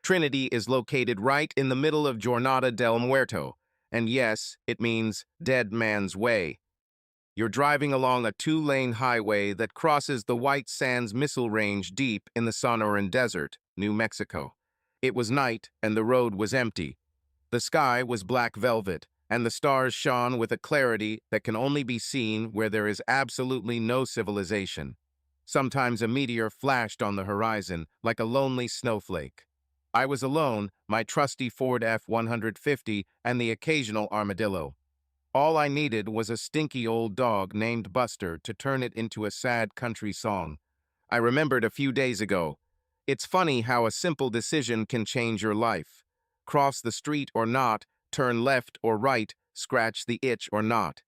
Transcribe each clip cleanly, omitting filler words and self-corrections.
Trinity is located right in the middle of Jornada del Muerto, and yes, it means dead man's way. You're driving along a two-lane highway that crosses the White Sands Missile Range deep in the Sonoran Desert, New Mexico. It was night, and the road was empty. The sky was black velvet, and the stars shone with a clarity that can only be seen where there is absolutely no civilization. Sometimes a meteor flashed on the horizon like a lonely snowflake. I was alone, my trusty Ford F-150, and the occasional armadillo. All I needed was a stinky old dog named Buster to turn it into a sad country song. I remembered a few days ago. It's funny how a simple decision can change your life. Cross the street or not, turn left or right, scratch the itch or not.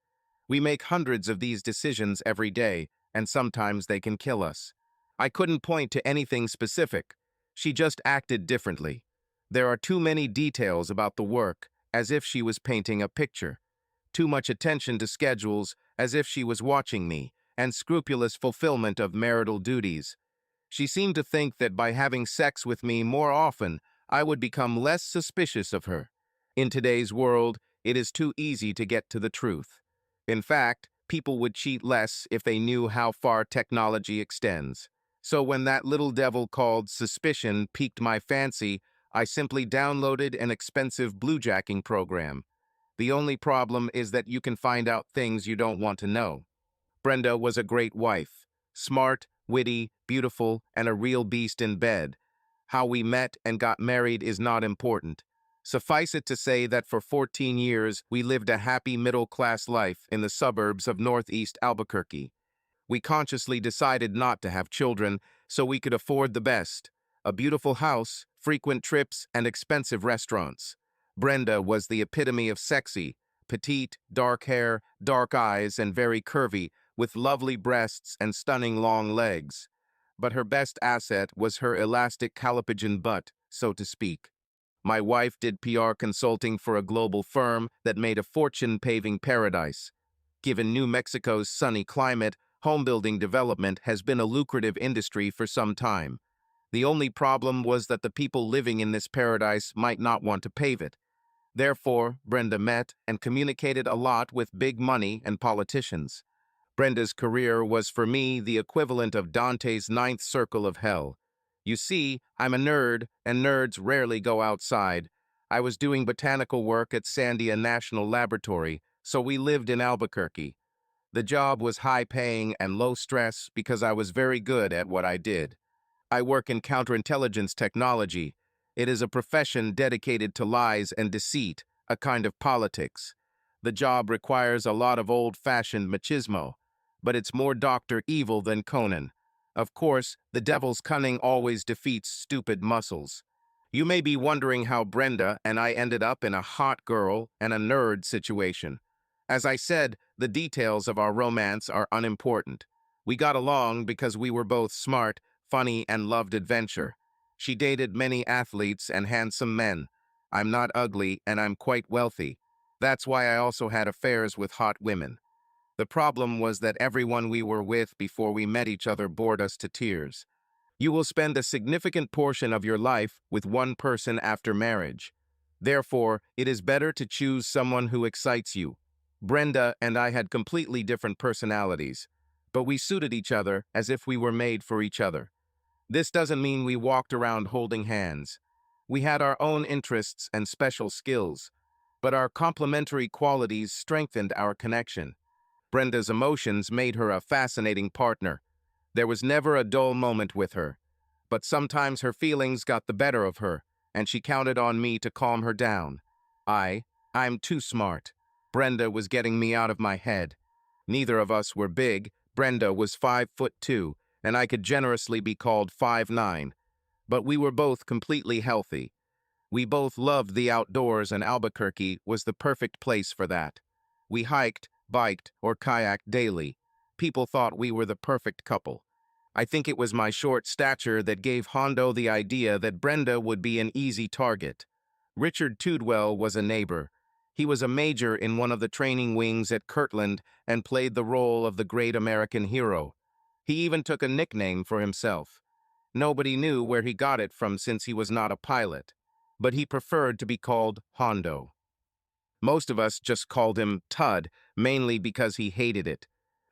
We make hundreds of these decisions every day, and sometimes they can kill us. I couldn't point to anything specific. She just acted differently. There are too many details about the work, as if she was painting a picture. Too much attention to schedules, as if she was watching me, and scrupulous fulfillment of marital duties. She seemed to think that by having sex with me more often, I would become less suspicious of her. In today's world, it is too easy to get to the truth. In fact, people would cheat less if they knew how far technology extends. So when that little devil called suspicion piqued my fancy, I simply downloaded an expensive bluejacking program. The only problem is that you can find out things you don't want to know. Brenda was a great wife. Smart, witty, beautiful, and a real beast in bed. How we met and got married is not important. Suffice it to say that for 14 years, we lived a happy middle-class life in the suburbs of Northeast Albuquerque. We consciously decided not to have children so we could afford the best: a beautiful house, frequent trips, and expensive restaurants. Brenda was the epitome of sexy, petite, dark hair, dark eyes, and very curvy, with lovely breasts and stunning long legs. But her best asset was her elastic calipigian butt, so to speak. My wife did PR consulting for a global firm that made a fortune paving paradise. Given New Mexico's sunny climate, homebuilding development has been a lucrative industry for some time. The only problem was that the people living in this paradise might not want to pave it. Therefore, Brenda met and communicated a lot with big money and politicians. Brenda's career was for me the equivalent of Dante's ninth circle of hell. You see, I'm a nerd, and nerds rarely go outside. I was doing botanical work at Sandia National Laboratory, so we lived in Albuquerque. The job was high-paying and low-stress because I was very good at what I did. I work in counterintelligence technology. It is a profession dedicated to lies and deceit, a kind of politics. The job requires a lot of old-fashioned machismo, but it's more Dr. Evil than Conan. Of course, the devil's cunning always defeats stupid muscles. You may be wondering how Brenda and I ended up in a hot girl and a nerd situation. As I said, the details of our romance are unimportant. We got along because we were both smart, funny, and loved adventure. She dated many athletes and handsome men. I'm not ugly, and I'm quite wealthy. That's why I also had affairs with hot women. The problem was that everyone we were with before we met each other bored us to tears. You will spend a significant portion of your life with one person after marriage. Therefore, it is better to choose someone who excites you. Brenda and I had completely different personalities, but we suited each other as if we were made for each other. This doesn't mean we walked around holding hands. We had our own interests and special skills, but our complementary qualities strengthened our connection. Brenda's emotions made her a fascinating partner. There was never a dull moment with her, but sometimes her feelings got the better of her, and she counted on me to calm her down. I'm too smart. Brenda was getting me out of my head. Neither of us were big. Brenda was 5'2", and I could generously be called 5'9", but we were both completely healthy. We both loved the outdoors, and Albuquerque was the perfect place for that. We hiked, biked, or kayaked daily. People thought we were the perfect couple. I think it was my short stature that gave Hondo the idea that Brenda would be an easy target. Richard Tudwell was a neighbor. He was a major in one of the training wings at Kirtland and played the role of the great American hero. He even took a nickname for himself. Nobody knew where he got it from since he was not a pilot, but he preferred to be called Hondo. Most of us just called him Tud, mainly because he hated it.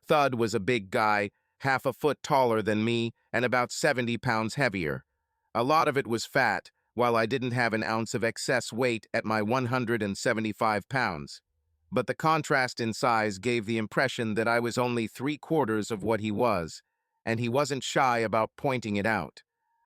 Thud was a big guy, half a foot taller than me and about 70 pounds heavier. A lot of it was fat, while I didn't have an ounce of excess weight at my 175 pounds. But the contrast in size gave the impression that I was only 3/4 of what he was, and he wasn't shy about pointing it out.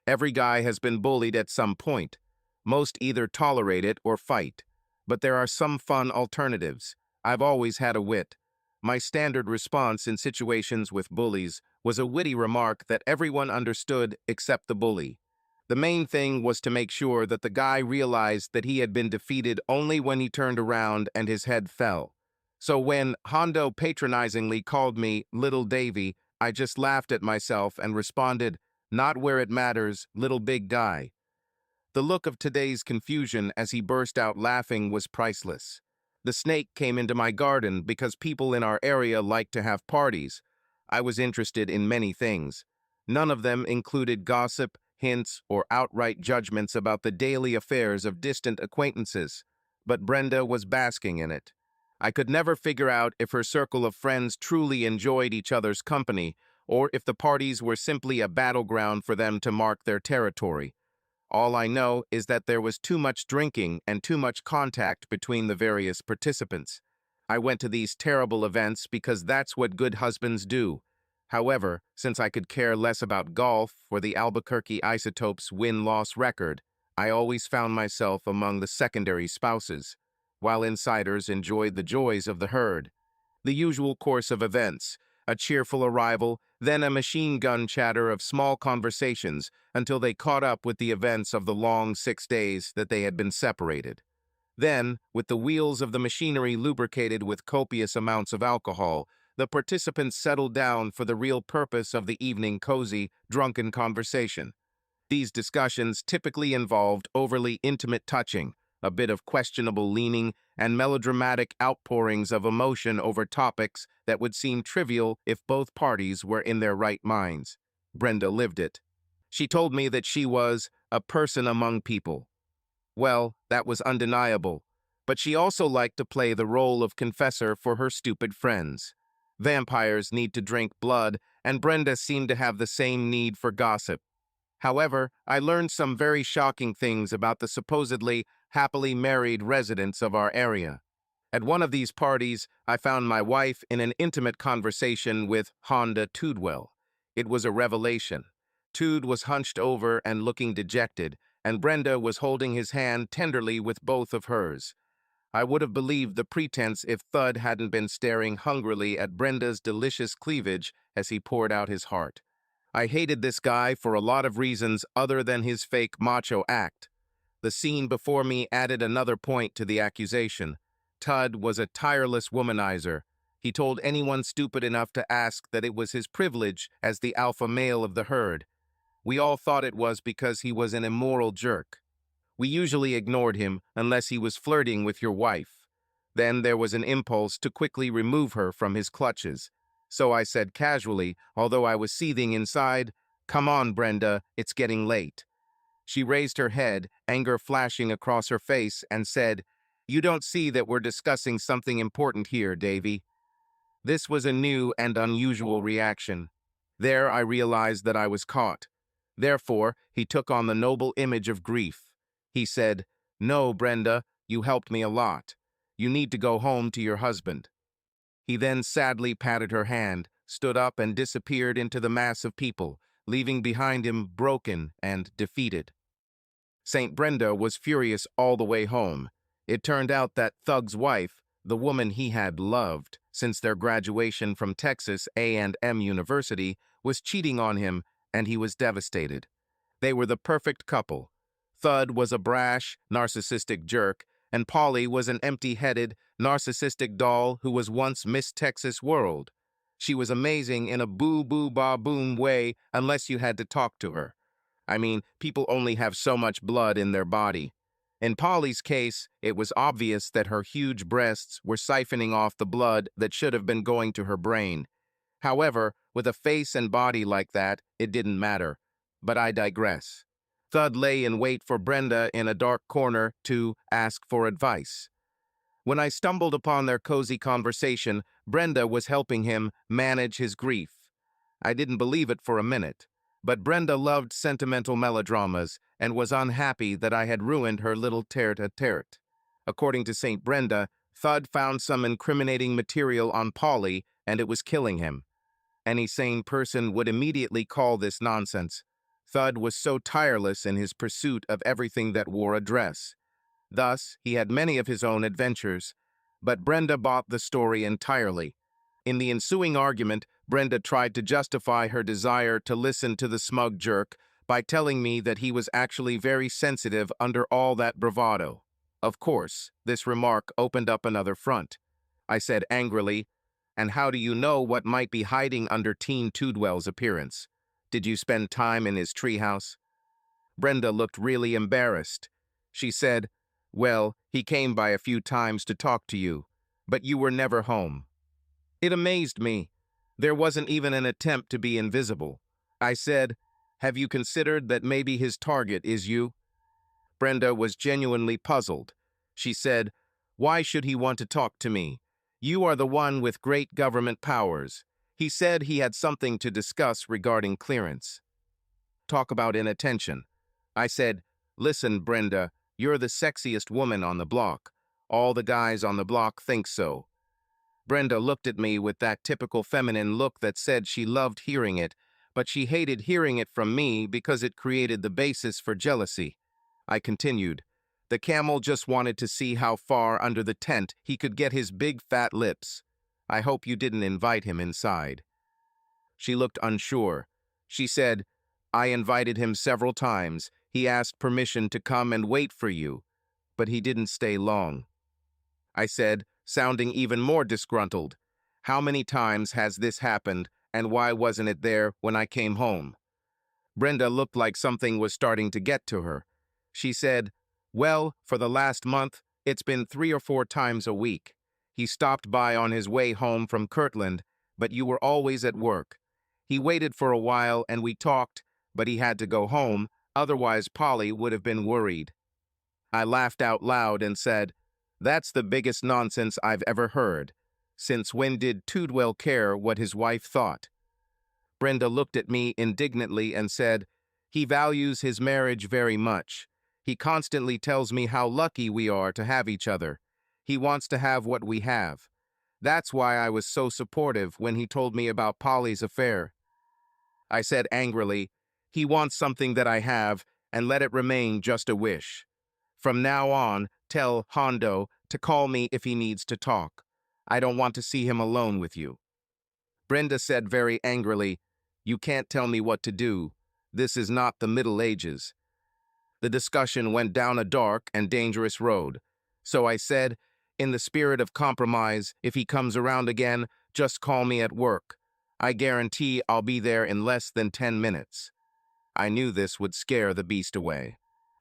Every guy has been bullied at some point. Most either tolerate it or fight. But there are some fun alternatives. I've always had a wit. My standard response in situations with bullies was a witty remark that everyone understood except the bully. The main thing was to make sure that the guy realized that he had been defeated only when he turned around and his head fell. So when Hondo patronizingly called me Little Davy, I just laughed at myself and responded, "Not where it matters, little big guy." The look of today's confusion as he burst out laughing was priceless. The snake came into my garden because people in our area like to have parties. I was interested in many things. None of them included gossip, hints, or outright judgments about the daily affairs of distant acquaintances. But Brenda was basking in it. I could never figure out if her circle of friends truly enjoyed each other's company, or if the parties were simply a battleground for them to mark their territory. All I know is that there was too much drinking and too much contact between the various participants. I went to these terrible events because that's what good husbands do. However, since I could care less about golf or the Albuquerque Isotopes win-loss record, I always found myself among the secondary spouses, while insiders enjoyed the joys of the herd. The usual course of events: a cheerful arrival, then a machine gun chatter of small conversations until they caught up with the events of the long 6 days that they had been separated. Then, with the wheels of the machinery lubricated with copious amounts of alcohol, the participants settled down for the real purpose of the evening cozy, drunken conversation. These discussions typically involved overly intimate touching, a bit of questionable leaning, and melodramatic outpourings of emotion over topics that would seem trivial if both parties were in their right minds. Brenda lived it. She told me that she was a person among people. Well, that was undeniable, but she also liked to play the role of confessor for her stupid friends. Vampires need to drink blood, and Brenda seemed to have the same need for gossip. However, I learned some very shocking things about the supposedly happily married residents of our area. At one of these parties, I found my wife in an intimate conversation with Honda Tudwell. It was a revelation. Tude was hunched over and looking dejected, and Brenda was holding his hand tenderly with both of hers. I would have believed the pretense if Thud hadn't been staring hungrily at Brenda's delicious cleavage as he poured out his heart. I hated this guy for a lot of reasons other than his fake macho act. The scene before me added another point to the accusation. Tud was a tireless womanizer. He told anyone stupid enough to ask that it was his privilege as the alpha male of the herd. We all thought it was because he was an immoral jerk. We usually ignored him unless he was flirting with your wife. Then there was an impulse to quickly remove her from his clutches. So I said casually, although I was seething inside, "Come on, Brenda, it's getting late." She raised her head, anger flashing across her face, and said, "You don't see that we're discussing something important here, Davy." This was a new and unusual reaction. There I realized that I was caught. Therefore, he took on the noble image of grief. He said, "No, Brenda, you helped me a lot. You need to go home to your husband." He then sadly patted her hand, stood up, and disappeared into the mass of people, leaving behind him broken and defeated. St. Brenda was furious all the way home. It turned out that Thug's wife, the woman he had loved since their graduation from Texas A&M University, was cheating on him, and he was devastated. They were the perfect couple. Thud was a brash, narcissistic jerk, and Polly was an empty-headed, narcissistic doll who was once Miss Texas World. She was amazing in a boo-boo-ba-boom way unless you had to talk to her. I mean, people only have so much blood in their body. In Polly's case, it was obvious that her huge breasts were siphoning off the blood that should have been going to her brain. However, with a face and body like that, it didn't matter. But I digress. Thud lay in wait for Brenda in a dark corner to ask for advice. When I stumbled upon their cozy conversation, Brenda was helping him manage his grief. I didn't believe it for a minute, but Brenda loved sentimental melodramas and was unhappy that I had ruined her little tete-a-tete. According to St. Brenda, Thud found some incriminating material on Polly and it was killing him. Any sane person would immediately call this nonsense. Thud was so tireless in his pursuit of everything that wore a dress. Thus, he had many of his own adventures. But Brenda bought the story entirely. In the ensuing argument, Brenda tried to justify her desire to listen to the smug jerk by telling me that he was actually very sensitive under all that bravado. Of course, this remark opened up another front. I said angrily, "And how do you know what might be hiding under Teen Tudwell's appearance? Did you spend time in his treehouse?" Brenda looked really embarrassed. She said, "Well, he came by a few times to talk to you, but you were never home." It amazed me. There wasn't even an attempt to be invisible. I said, "Have you considered that maybe his target is you?" Brenda was genuinely puzzled. She said, "Why should he want to talk to me? You are the one with great government powers." He said he had something to discuss regarding clearance. Talk about inattention. I said, "Listen, Brenda, you're the sexiest woman on the block. All the guys on the block think so." Brenda looked at me with that typical feminine look that said she loved hearing it, but she hated hearing it from me because it created the basis for jealousy. I continued, "The camel just wanted to see how far under the tent he could get his big fat lips. I hope you didn't invite him inside." She looked unsure. She said, "I invited him several times. He asked permission to come and wait for you, but he didn't stay long." I said, sounding even more disgruntled, "How many times has this happened, and why wasn't it there when I came home?" Brenda looked like something was starting to get to her. She said, "Well, for the last month, it's been 3 or 4 times a week. He stopped by on his way home from Kirtland, but you were always at work. He waited for a while and we talked, but he had to go home, otherwise Polly would have been worried." I laughed out loud and said, "That's the biggest nonsense I've ever heard. Since when did Tudwell care what his wife thought?" Brenda looked at me indignantly and said, "He values his marriage very much. He constantly tells me how lucky we are to have each other. He wants to have what we have. That's why I was so supportive when he told me about Polly's affair." I said angrily, "He wants something that I have, and let it remain just a wish. From now on, tell Hondo to call me if he needs to talk. I don't want to see him alone with you." Brenda said very angrily, "You can't tell me what to do. This is not the Middle Ages." The discussion went down a dark and dangerous road. So I said, "In the spirit of compromise, if he comes around again, just call me at work. I guarantee I'll be there in less than 10 minutes. I knew this would scare the beast away.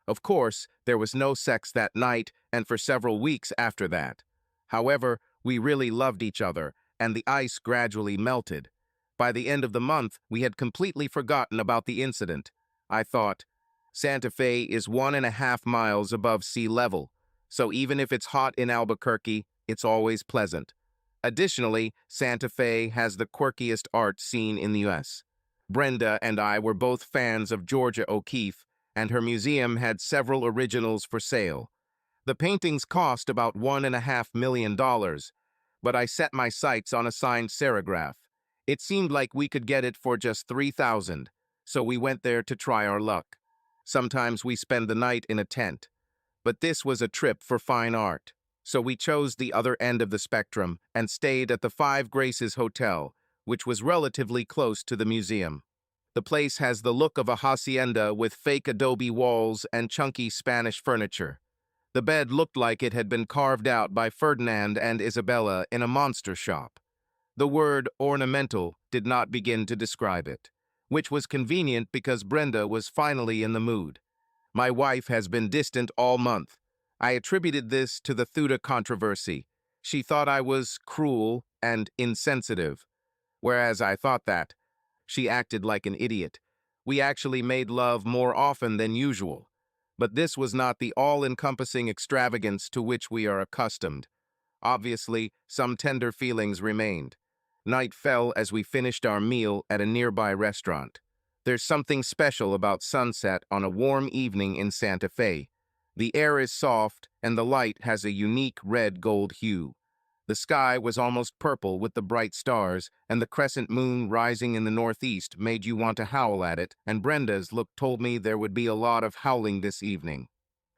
Of course, there was no sex that night and for several weeks after that. However, we really loved each other, and the ice gradually melted. By the end of the month, we had completely forgotten about the incident. I thought, Santa Fe is 1.5 miles above sea level, so even if it's hot in Albuquerque, it's always pleasant. Additionally, Santa Fe has the quirkiest art scene in the U.S. Brenda and I were both fans of Georgia O'Keeffe, and her museum had several originals for sale. The paintings cost about $1.5 million, but I set my sights on a signed serigraph. It seemed like we could get it for just $3,000, so we went there to try our luck. Sometimes we spend the night in a tent, but this was a trip for fine art. So we chose the other end of the spectrum and stayed at the Five Graces Hotel, which was relatively close to the museum. The place has the look of a hacienda with fake adobe walls and chunky Spanish furniture. The bed looked like it had been carved out by Ferdinand and Isabella in a monster shop. The word ornamental did not begin to describe it, which was convenient because Brenda was finally in the mood. My wife has been distant all month. I attributed this to the Thuda controversy. She thought I was cruel and insensitive, whereas I thought that. She acted like an idiot. We actually made love more often than usual. But this was not the all-encompassing extravagance to which we are accustomed. Obviously, some tender feelings remained. Night fell as we finished our meal at a nearby restaurant. There's something special about sunset on a warm evening in Santa Fe. The air is soft, and the light has a unique red-gold hue. The sky was almost purple with the bright stars, and the crescent moon rising in the northeast made you want to howl at it, and Brenda's look told me there would be a lot of howling this evening.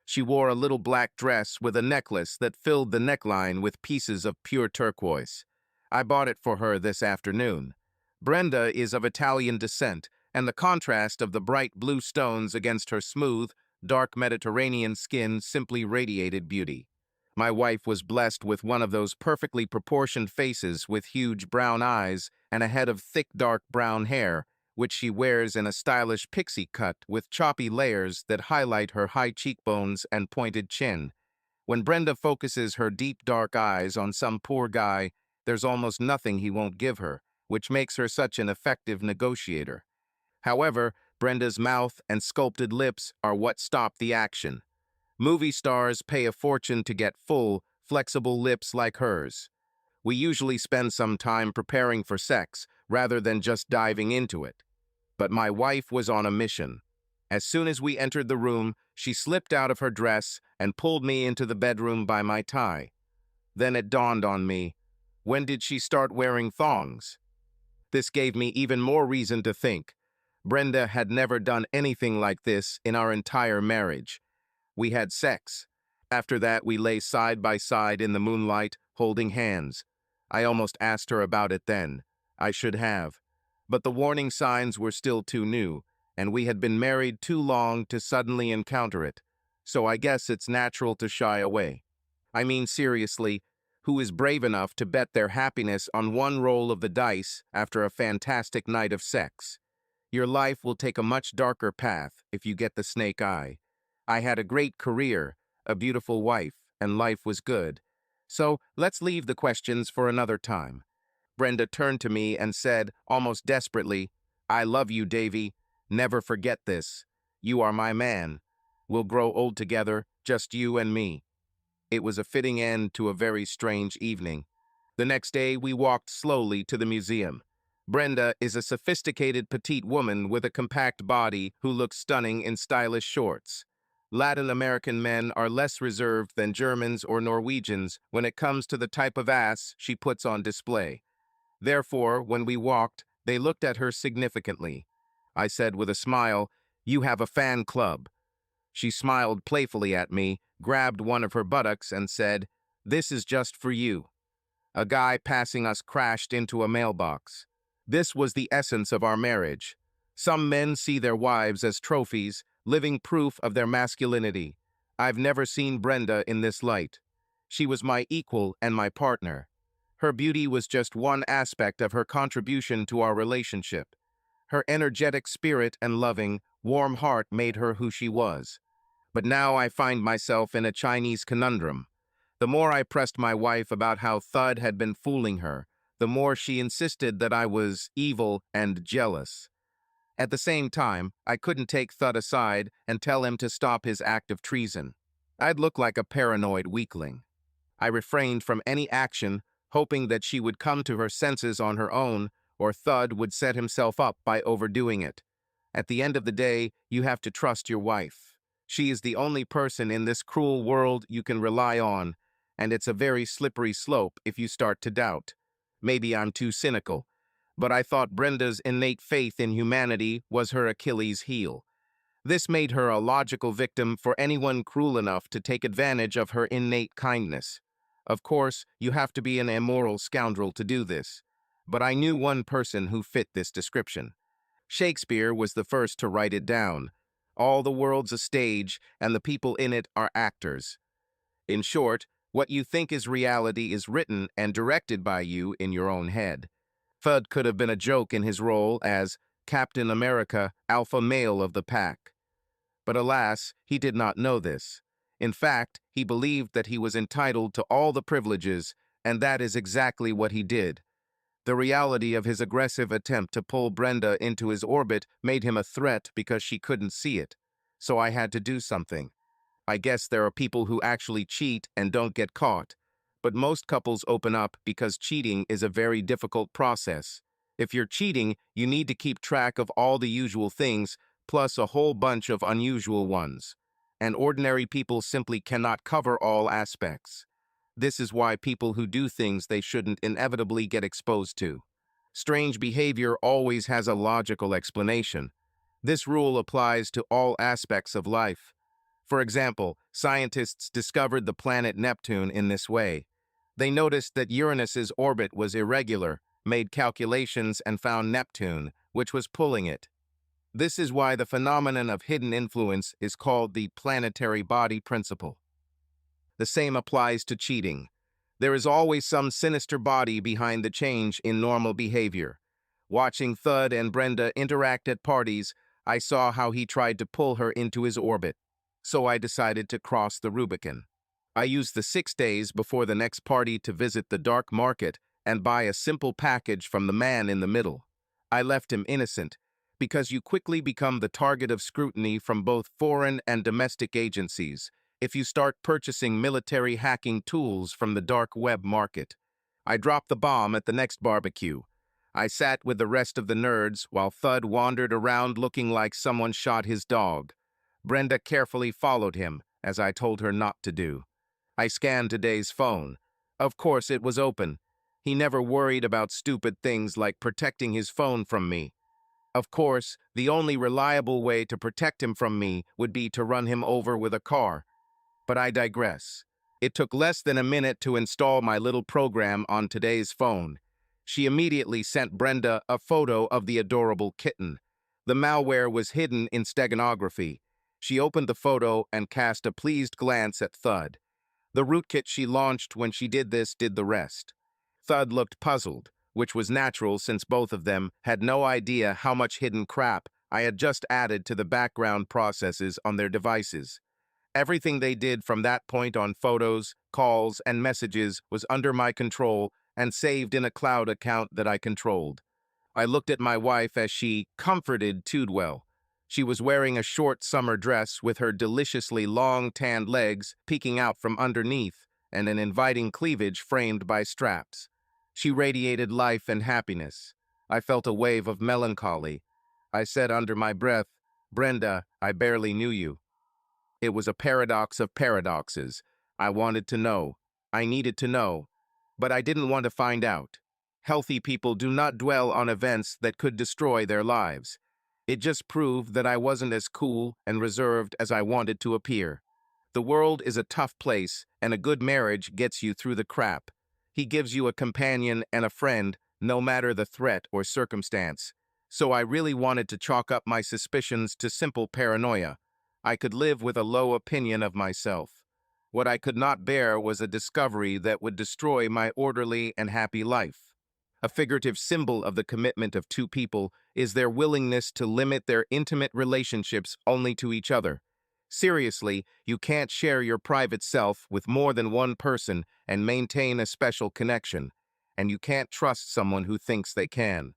She wore a little black dress with a necklace that filled the neckline with pieces of pure turquoise. I bought it for her this afternoon. Brenda is of Italian descent, and the contrast of the bright blue stones against her smooth, dark Mediterranean skin simply radiated beauty. My wife was blessed with one of those perfectly proportioned faces with huge brown eyes and a head of thick dark brown hair, which she wears in a stylish pixie cut with choppy layers that highlight her high cheekbones and pointed chin. When Brenda focuses her deep dark eyes on some poor guy, there's almost nothing he won't give her, which makes her such an effective negotiator. However, Brenda's mouth and sculpted lips are what stop the action. Movie stars pay a fortune to get full, flexible lips like hers. We usually spend some time preparing for sex rather than just diving into it. But my wife was on a mission. As soon as we entered the room, she slipped out of her dress and pulled me into the bedroom by my tie. Then it dawned on me, when did she start wearing thongs? This gave me even more reason to think. Brenda had never done anything like this in our entire marriage. We had sex. After that, we lay side by side in the moonlight, holding hands. I almost asked her about it then. I should have. But the warning signs were still too new, and we had been married too long to suddenly encounter it. So I guess it's natural to shy away. I mean, seriously, who is brave enough to bet their happiness on one roll of the dice after a fantastic night of sex? Your life will take a much darker path if you get the snake eye. I had a great career, a beautiful wife, and life was good. So let's leave the questions for another time. Brenda turned to me and said, almost desperately, I love you, Davy. Never forget this. You are my man. We'll grow old together, just you and me. It was a fitting end to a very strange evening. The next day, we walked slowly to the museum. Brenda is a sophisticated petite woman with a compact body who looks stunning in stylish shorts. Latin American men are less reserved than Germans or Norwegians when it comes to the type of ass she puts on display. Therefore, when we walked, they looked at her significantly. I said with a smile, "You have a fan club." She smiled playfully at me, grabbed one of her buttocks, and said, "This is just for you." A guy passing us crashed into a mailbox. This was the essence of our marriage. Some men see their wives as trophies, living proof of their masculinity. I've never seen Brenda in this light. She was my equal and my partner. Her beauty was just one aspect of her contribution to our relationship. Her energetic spirit and loving, warm heart made her who she was. But now I find myself in a Chinese conundrum. The more I pressed my wife about how Thud had been fooling her, the more she insisted that I was evil and jealous. At the same time, I couldn't take Thud aside and tell him to stop his act of treason. I'd look like a paranoid weakling. I refrained from any action, hoping that she would come to her senses on her own, or Thud would set himself up by overdoing it. At the end of the day, you have to trust your wife. She is the only person in this cruel world you can rely on, and it's a very slippery slope if you start to doubt. Maybe I'm too cynical, but I thought Brenda's innate faith in humanity was her Achilles heel. This made her a logical victim for anyone cruel enough to take advantage of her innate kindness. Of course, you have to be an immoral scoundrel to do this, but I knew one person who fit this description. Shakespeare was the first to write it down. All the world's a stage, and the people in it are actors. In short, what you think is reality is written and directed by you in your own head. Fudd could have been a joke in his role as Captain America, alpha male of the pack. But alas, he did not know this. In fact, he believed that he was entitled to all the privileges, and that is exactly what he did. The reality of his aggressive attempt to pull Brenda into his orbit made him a threat because she couldn't see it. So I had to do something. I guess there are people who actually cheat and don't get caught, but most couples open up because cheating is a very difficult process. If you're cheating, you need to keep track of all the usual things, plus a whole bunch of unusual ones. And ordinary people simply cannot cover all aspects. This is why people who do things they shouldn't inevitably get exposed to. Strange behavior always has a logical explanation. This rule applies to all aspects of life. For example, scientists discovered the planet Neptune in this way. They noticed that Uranus's orbit was irregular, made calculations, and found Neptune, which was pulling it. This is why the phenomenon of hidden influence is called the planetary body principle. The same applies to cheating. There is always some sinister body behind the change in normal behavior. Watching Thud and Brenda interact at parties, I saw how he tried to pull her into his orbit. So I decided to cross the Rubicon. I used the 6 days before the next party to visit the dark market and buy a simple package from the man in the middle. I left him innocent, because you quickly become the target of scrutiny from both foreign and domestic agencies if you start purchasing military hacking tools from the dark web market. I dropped the bomb at the next barbecue. I sat with the rest of the nerds while Thud wandered around looking like someone shot his dog. Brenda carefully followed him, as I told her not to do. I scanned today's phone. Of course, it was open. He never worried about stupid things like protecting his phone from me. Of course, the only reliable way to protect him from me would be to run him over with a car. But I digress. It took less than a minute to install my little program on today's phone. She immediately sent Brenda a photo of the adorable kitten. The malware was hidden in steganography. She opened the photo and cast a pleased glance at Thud. The rootkit she launched when she did this did the rest. Thud looked puzzled, which was natural since both of them had no idea how much hidden crap I had just added to the background processes on their devices. Everything they did from that point on photos, calls, and messages was under my control and saved in a cloud account that I controlled. I looked at my wife as she comforted Tudwell. She was wearing a short summer dress with her deliciously long tanned legs peeking out from underneath and an inviting cleavage framed by straps. She radiated life and happiness. I felt a wave of melancholy. I said under my breath, "Brenda, I barely knew you." It was a paradox of paradoxes. I wanted to know. I needed to know. But I didn't want to find out. Healthy people do not dwell on events that could destroy their lives. It just proved that I wasn't as cool and reserved as I wanted to appear. The world is a tough place, and a good marriage gets you through the crap. He gives you a companion and a friend, no matter the threat or circumstance. So I really wanted to chalk up my suspicions to simple paranoia. I could live with a low opinion of myself. What I could not bear was a discovery that would destroy my orderly and happy life. A figurative symbol of the commitment of two people is their willingness to limit their intimate relationships only to each other. Seriously, you can't share your private self with more than one person and maintain a special connection, and you can't trust someone who thinks they can.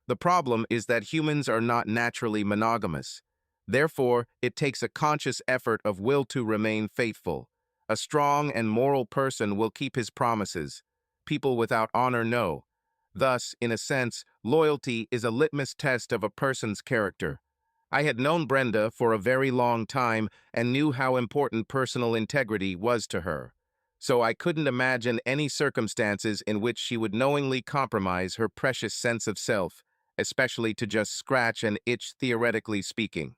The problem is that humans are not naturally monogamous. Therefore, it takes a conscious effort of will to remain faithful. A strong and moral person will keep his promises. People without honor know. Thus, in a sense, loyalty is a litmus test of a person's character. I had known Brenda for a very long time and knew how important personal integrity was to her. So I couldn't imagine any circumstances in which she would knowingly compromise her precious sense of self, especially to just scratch an itch, theoretically speaking.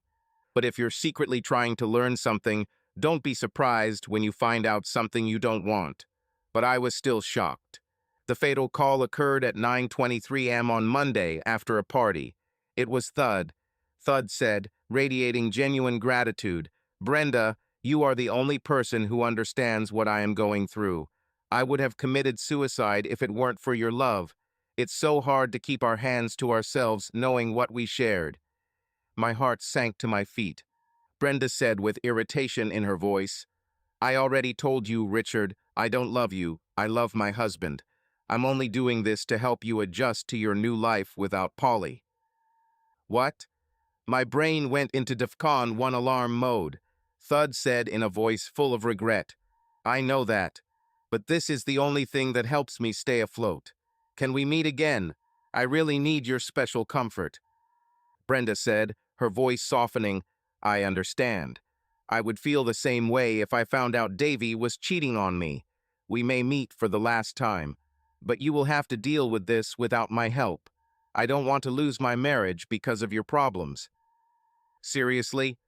But if you're secretly trying to learn something, don't be surprised when you find out something you don't want. But I was still shocked. The fatal call occurred at 9:23 am on Monday after a party. It was Thud. Thud said, radiating genuine gratitude, "Brenda, you are the only person who understands what I am going through. I would have committed suicide if it weren't for your love. It's so hard to keep our hands to ourselves knowing what we shared." My heart sank to my feet. Brenda said with irritation in her voice, "I already told you, Richard, I don't love you. I love my husband. I'm only doing this to help you adjust to your new life without Polly. What? My brain went into DEFCON 1 alarm mode. Thud said in a voice full of regret. I know that, but this is the only thing that helps me stay afloat. Can we meet again? I really need your special comfort. Brenda said, her voice softening. I understand. I would feel the same way if I found out Davy was cheating on me. We may meet for the last time, but you will have to deal with this without my help. I don't want to lose my marriage because of your problems. Seriously?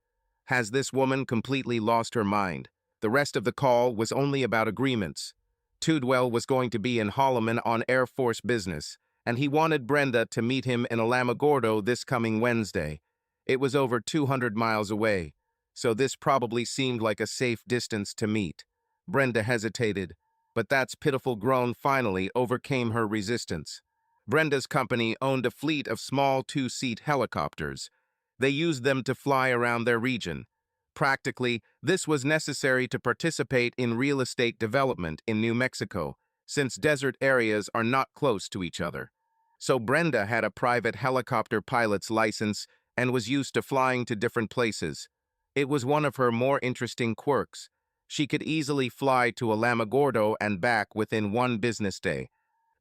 Has this woman completely lost her mind? The rest of the call was only about agreements. Tudwell was going to be in Holloman on Air Force business, and he wanted Brenda to meet him in Alamogordo this coming Wednesday. It was over 200 miles away, so this probably seemed like a safe distance to meet. Brenda hesitated, but that's pitiful groan finally overcame her resistance. Brenda's company owned a fleet of small two-seat helicopters. They used them to fly around their region. Practically, this was necessary to participate in real estate development in New Mexico, since desert areas are not close to each other. So Brenda had a private helicopter pilot's license and was used to flying to different places. It was one of her more interesting quirks. She could easily fly to Alamogordo and back within one business day.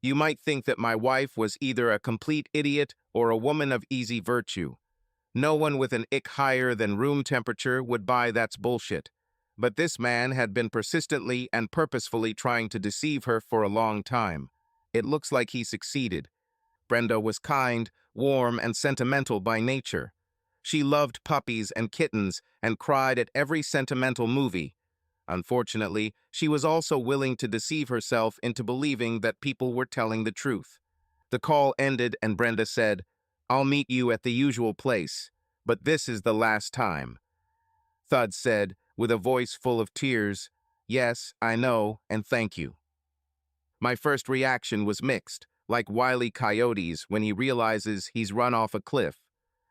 You might think that my wife was either a complete idiot or a woman of easy virtue. No one with an ick higher than room temperature would buy that's bullshit. But this man had been persistently and purposefully trying to deceive her for a long time. It looks like he succeeded. Brenda was kind, warm, and sentimental by nature. She loved puppies and kittens and cried at every sentimental movie. Unfortunately, she was also willing to deceive herself into believing that people were telling the truth. The call ended and Brenda said, I'll meet you at the usual place, but this is the last time. Thud said, with a voice full of tears, Yes, I know, and thank you. My first reaction was mixed, like Wile E. Coyote's when he realizes he's run off a cliff.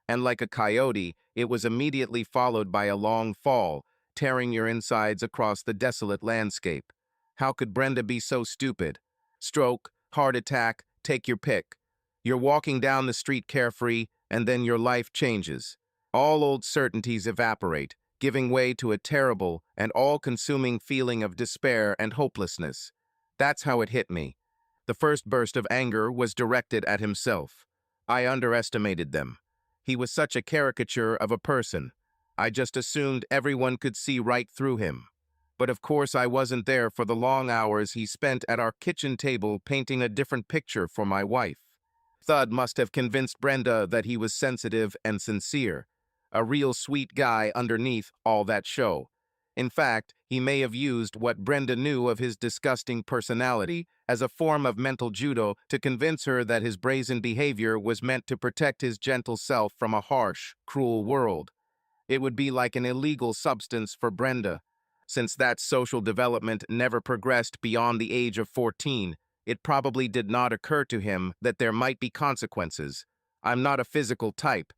And like a coyote, it was immediately followed by a long fall, tearing your insides across the desolate landscape. How could Brenda be so stupid? Stroke, heart attack, take your pick. You're walking down the street carefree, and then your life changes. All old certainties evaporate, giving way to a terrible and all-consuming feeling of despair and hopelessness. That's how it hit me. The first burst of anger was directed at himself. I underestimated them. He was such a caricature of a person. I just assumed everyone could see right through him. But of course I wasn't there for the long hours he spent at our kitchen table painting a different picture for my wife. Thud must have convinced Brenda that he was sensitive and sincere, a real sweet guy underneath all that show. In fact, he may have used what Brenda knew of his disgusting personality as a form of mental judo to convince her that his brazen behavior was meant to protect his gentle self from a harsh, cruel world. It would be like an illegal substance for Brenda. Since that social development never progressed beyond the age of 14, it probably did not occur to him that there might be consequences. I'm not a physical type,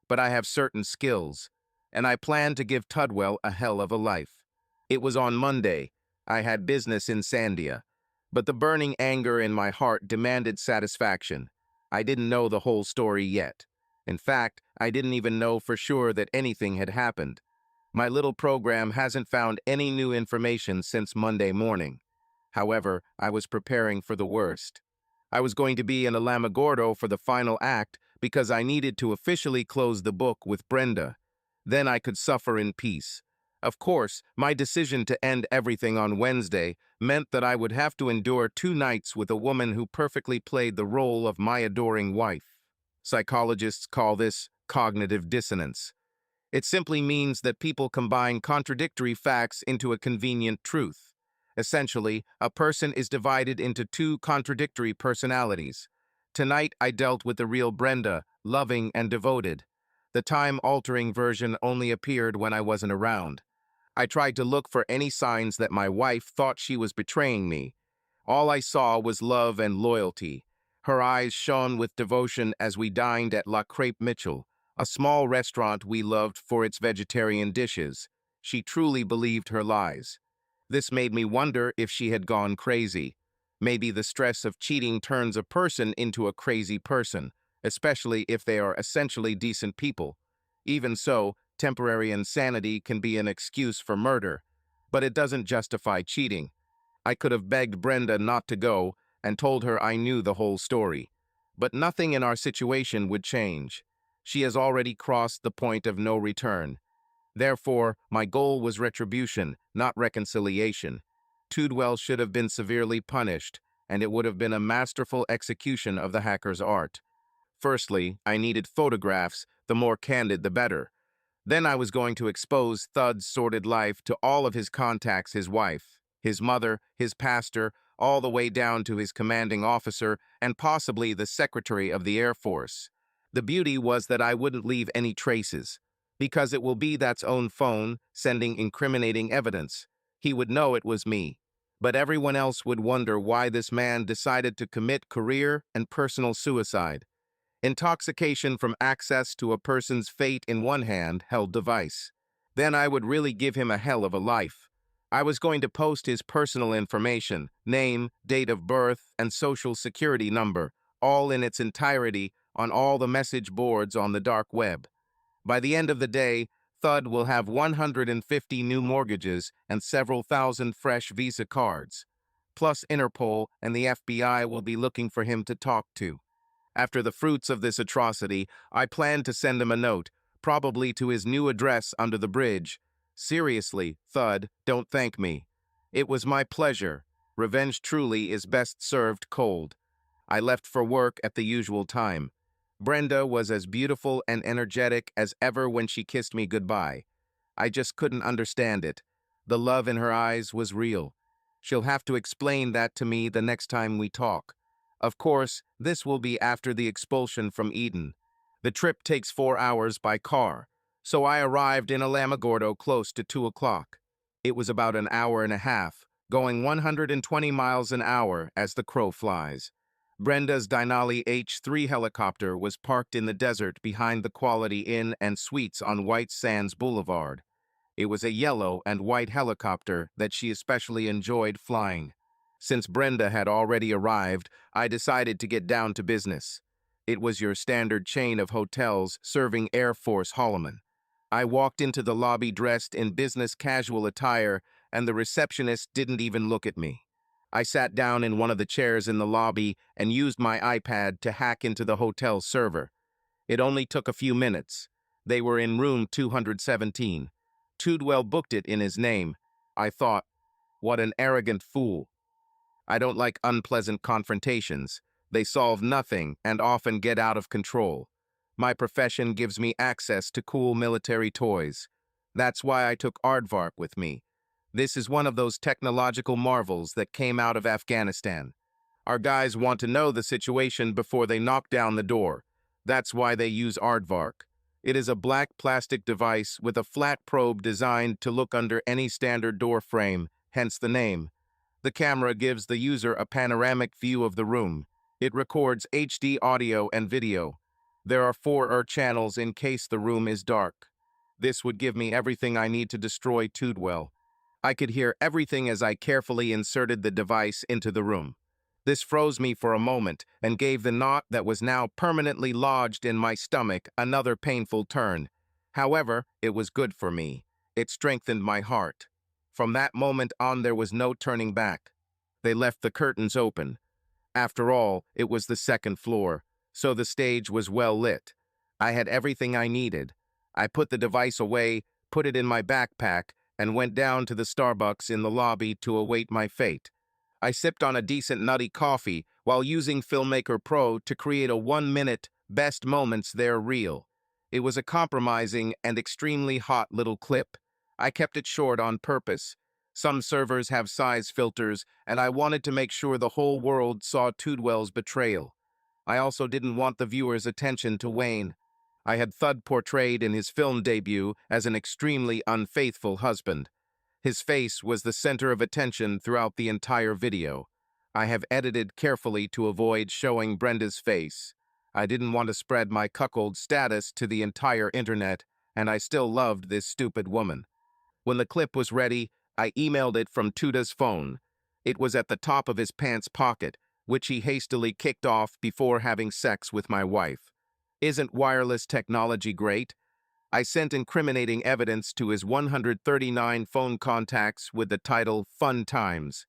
but I have certain skills, and I plan to give Tudwell a hell of a life. It was on Monday. I had business in Sandia, but the burning anger in my heart demanded satisfaction. I didn't know the whole story yet. In fact, I didn't even know for sure that anything had happened. My little program hasn't found any new information since Monday morning. However, I was preparing for the worst. I was going to be in Alamogordo for the final act because I needed to officially close the book with Brenda. Then I could suffer in peace. Of course, my decision to end everything on Wednesday meant that I would have to endure 2 nights with a woman who perfectly played the role of my adoring wife. Psychologists call this cognitive dissonance. It simply means that people combine contradictory facts into a convenient truth. Essentially, a person is divided into 2 contradictory personalities. Tonight, I dealt with the real Brenda, loving and devoted. The time-altering version only appeared when I wasn't around. I tried to look for any signs that my wife thought she was betraying me. All I saw was love and loyalty. Her eyes shone with devotion as we dined at La Crêpe Mitchell, a small restaurant we loved for its vegetarian dishes. She truly believed her lies. This made me wonder if she had gone crazy. Maybe the stress of cheating turns a person into a crazy person, especially if they are essentially decent people. Even so, temporary insanity can be an excuse for murder, but it doesn't justify cheating. I could have begged Brenda not to go and told her I knew the whole story. But nothing in our situation would change. She has already crossed the point of no return. Therefore, my goal was retribution, not reconciliation. Tudwell should have been severely punished, and it would have been a masterful execution of the hacker's art. Firstly, I needed photographs, the more candid the better. Then I was going to expose Thud's sordid life to all of his contacts, his wife, his mother, his pastor, all the way down to his commanding officer and possibly the Secretary of the Air Force. The beauty was that I wouldn't leave any traces, because it will be that's own phone sending incriminating evidence. He would know it was me. But everyone else would wonder why this man decided to commit career and personal suicide. Intoxication from access to a person's fate in one hand held device. Then I would really give him a hell of a life. I was going to post his personal information, name, date of birth, and social security number, all in its entirety on all the message boards on the dark web. By the end of the day, Thud will have 150 new mortgages and several thousand fresh Visa cards. Plus Interpol and the FBI will be looking for him to talk to. After the fruits of this atrocity, I planned to send him a note, probably to his new address under the bridge. Seriously, Thud, don't thank me. It was my pleasure. Revenge truly is best served cold. I left for work at the usual time. Brenda was as beautiful and energetic as ever when she kissed me goodbye. I just couldn't understand it. The love in her eyes was real. She'll have to explain that to me the next time we talk. Of course, this will be after the expulsion from Eden. The trip takes 4 hours by car, so I arrived in Alamogordo close to 2 o'clock. It was about an hour and a half, going 120 miles an hour as the crow flies. Brenda's Denali H-3 helicopter was parked in the desert behind the Quality Inn and Suites on White Sands Boulevard. It was a yellow and white helicopter that she especially enjoyed flying. Since Brenda had already arrived, I decided to get down to business. It was your standard chain of hotels serving Air Force Holloman. I walked into the lobby dressed in business casual attire, and the receptionist didn't even look at me. I sat down in one of the chairs in the lobby and used my iPad to hack into the hotel server. It only took a few minutes. They were in room 217. Tudwell booked it in his name. I thought, what an arrogant fool. I don't like unpleasant confrontations. They solve nothing and often get out of control. My profession gives me access to cool military toys. That's why I took Aardvark with me. This is one of those technological marvels that came out of Afghanistan. Our guys want to know the situation before they knock down the door. That's why they use Aardvark. It is a black plastic device with a flat probe designed to look under any standard door frame, hence the name. The camera gives the user a panoramic view of the room. It records HD audio and video. There are 4 channels in case the room is dark. This would give me everything I need to destroy Tudwell. I could hear everything as I carefully inserted the device into the room. This froze me for a moment and gave the knot that was now permanently lodged in my stomach another painful turn. However, it was good for me. It strengthened my heart. From that moment on, there was no turning back. They left the curtains open. After all, it was the second floor, so the stage was well lit. I had everything I needed. I put the device away, put it in my backpack, and went down to the Starbucks in the lobby to await my fate. I sipped on a decent nutty coffee while using Filmmaker Pro to create a 1-minute best moments there reel. It was a compromising and extremely hot little clip. I kept it short on purpose. Some servers have size filters, and I wanted to make sure the whole world saw Tudwell's betrayal. I also didn't want the viewer's attention to wane. I had Thud portrayed in his film debut as an extremely unfaithful husband. His face was the center of attention throughout the entire video. I have edited carefully to avoid showing Brenda's face. I didn't want to spread my cuckold status to the entire internet, and I still loved this stupid woman. When the clip was ready, I emailed it from Tuda's phone. It was at the top of his pants pocket, which he hastily kicked off before having sex with my wife. Isn't wireless technology great? I sent incriminating evidence to his 139 phone contacts with the title Fun Times.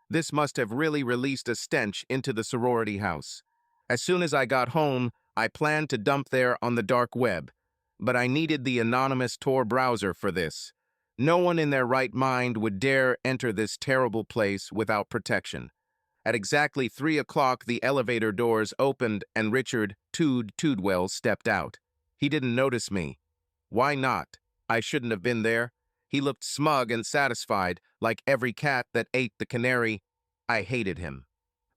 This must have really released a stench into the sorority house. As soon as I got home, I planned to dump there on the dark web, but I needed the anonymous Tor browser for this. No one in their right mind would dare enter this terrible place without protection. At exactly 3 o'clock, the elevator doors opened and Richard Tudwell stepped out. He didn't notice me. Why not? I shouldn't have been there. He looked smug and satisfied, like every cat that ate the canary. I hated him.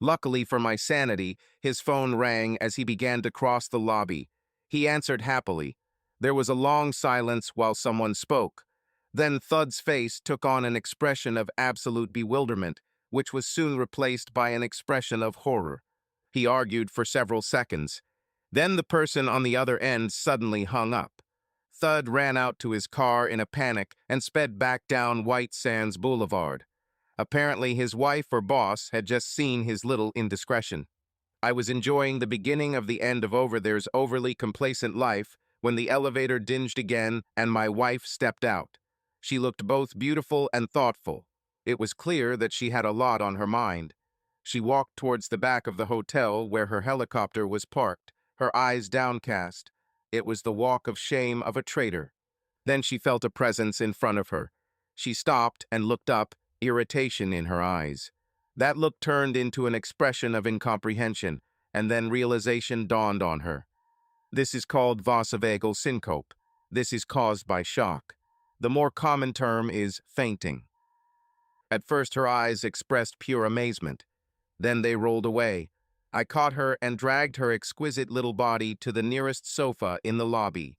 Luckily for my sanity, his phone rang as he began to cross the lobby. He answered happily. There was a long silence while someone spoke. Then Thud's face took on an expression of absolute bewilderment, which was soon replaced by an expression of horror. He argued for several seconds. Then the person on the other end suddenly hung up. Thud ran out to his car in a panic and sped back down White Sands Boulevard. Apparently, his wife or boss had just seen his little indiscretion. I was enjoying the beginning of the end of Over There's overly complacent life when the elevator dinged again and my wife stepped out. She looked both beautiful and thoughtful. It was clear that she had a lot on her mind. She walked towards the back of the hotel where her helicopter was parked, her eyes downcast. It was the walk of shame of a traitor. Then she felt a presence in front of her. She stopped and looked up, irritation in her eyes. That look turned into an expression of incomprehension, and then realization dawned on her. This is called vasovagal syncope. This is caused by shock. The more common term is fainting. At first her eyes expressed pure amazement. Then they rolled away. I caught her and dragged her exquisite little body to the nearest sofa in the lobby.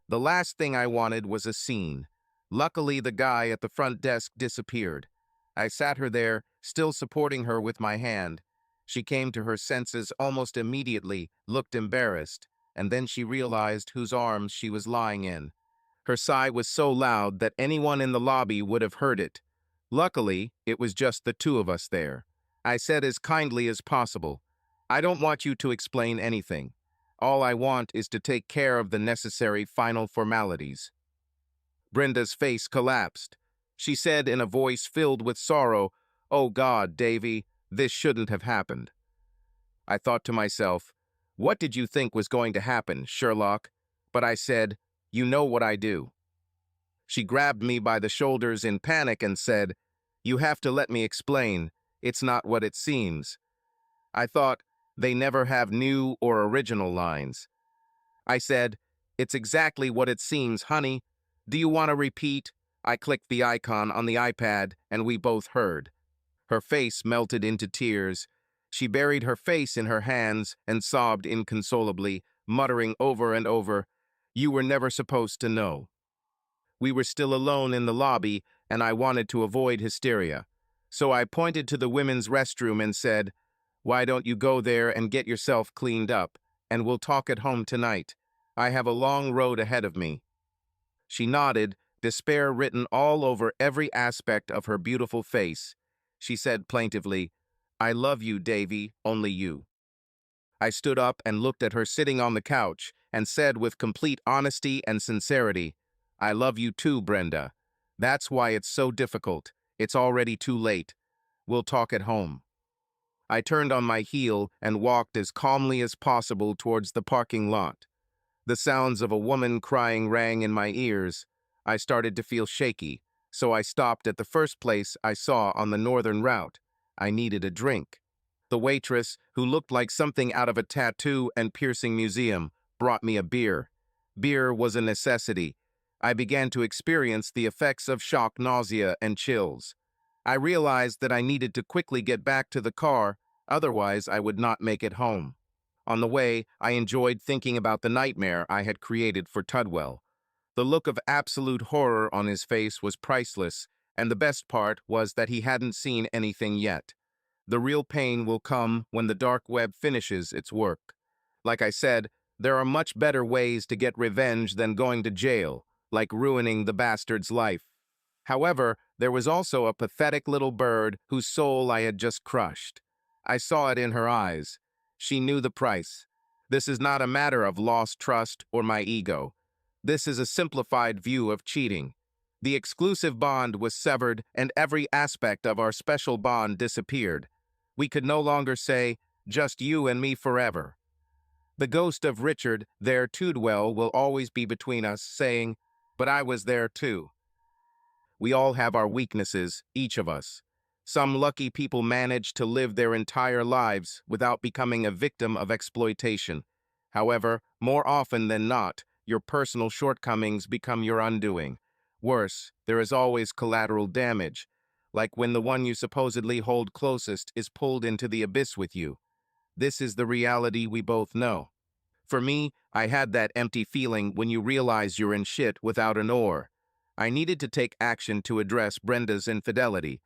The last thing I wanted was a scene. Luckily, the guy at the front desk disappeared. I sat her there, still supporting her with my hand. She came to her senses almost immediately, looked embarrassed, and then she realized whose arms she was lying in. Her sigh was so loud that anyone in the lobby would have heard it. Luckily, it was just the two of us there. I said as kindly as possible, I don't want you to explain anything. All I want is to take care of the necessary final formalities. Brenda's face collapsed. She said in a voice filled with sorrow, "Oh God, Davy, this shouldn't have happened." I thought to myself, what did you think was going to happen, Sherlock? But I said, you know what I do. She grabbed me by the shoulders in panic and said, you have to let me explain. It's not what it seems. I thought, they never have new or original lines. I said, it's exactly what it seems, honey. Do you want to repeat? I clicked the icon on the iPad, and we both heard. Her face melted into tears. She buried her face in her hands and sobbed inconsolably, muttering over and over, you were never supposed to know. We were still alone in the lobby, and I wanted to avoid hysteria. So I pointed to the women's restroom and said, why don't you go there and get yourself cleaned up, and we'll talk at home tonight. I have a long road ahead of me. She nodded, despair written all over every aspect of her beautiful face. She said plaintively, I love you, Davy, only you. I stood up and looked at her sitting on the couch and said with complete honesty and sincerity, I love you too, Brenda. That's why it's so difficult. It's already too late. We'll talk at home. I turned on my heel and walked as calmly as possible towards the parking lot. The sounds of a woman crying rang in my ears. I started to feel shaky, so I stopped at the first place I saw on the northern route. I needed a drink. The waitress, who looked like something out of a tattoo and piercing museum, brought me a beer. Beer was a necessity. I began to experience the effects of shock, nausea, and chills. I realized that I needed to quickly get back to the car, otherwise I would not make it home. On the way, I enjoyed thinking about the nightmare I had created for Tudwell. The look of absolute horror on his face was priceless, and the best part was that he hadn't seen anything yet. The real pain will come when the dark web finishes its work. Like I said, there are much better ways to get revenge than going to jail, like ruining the bastard's life. However, there was also a pathetic little bird whose soul I had just crushed. I saw it in her eyes. She knew the price. This is not a matter of lost trust or my ego. This is a simplified view of cheating. The exclusive bond was severed and every aspect of our special bond disappeared. We could no longer say, just you and me forever. The ghost of Richard, there to dwell, will always be between us, saying, but I was there too. We all have our weaknesses, each of us. Some lucky people manage to live their entire lives without becoming a victim of exploitation. However, more often than not, your personal shortcomings become your undoing. Worse, there is always collateral damage, like when the one you supposedly hold closest is pulled into the abyss with you. This is the reality we both know. For me, I had that empty feeling when you realize you're in shit without an oar. I needed to take action to address Brenda's infidelity.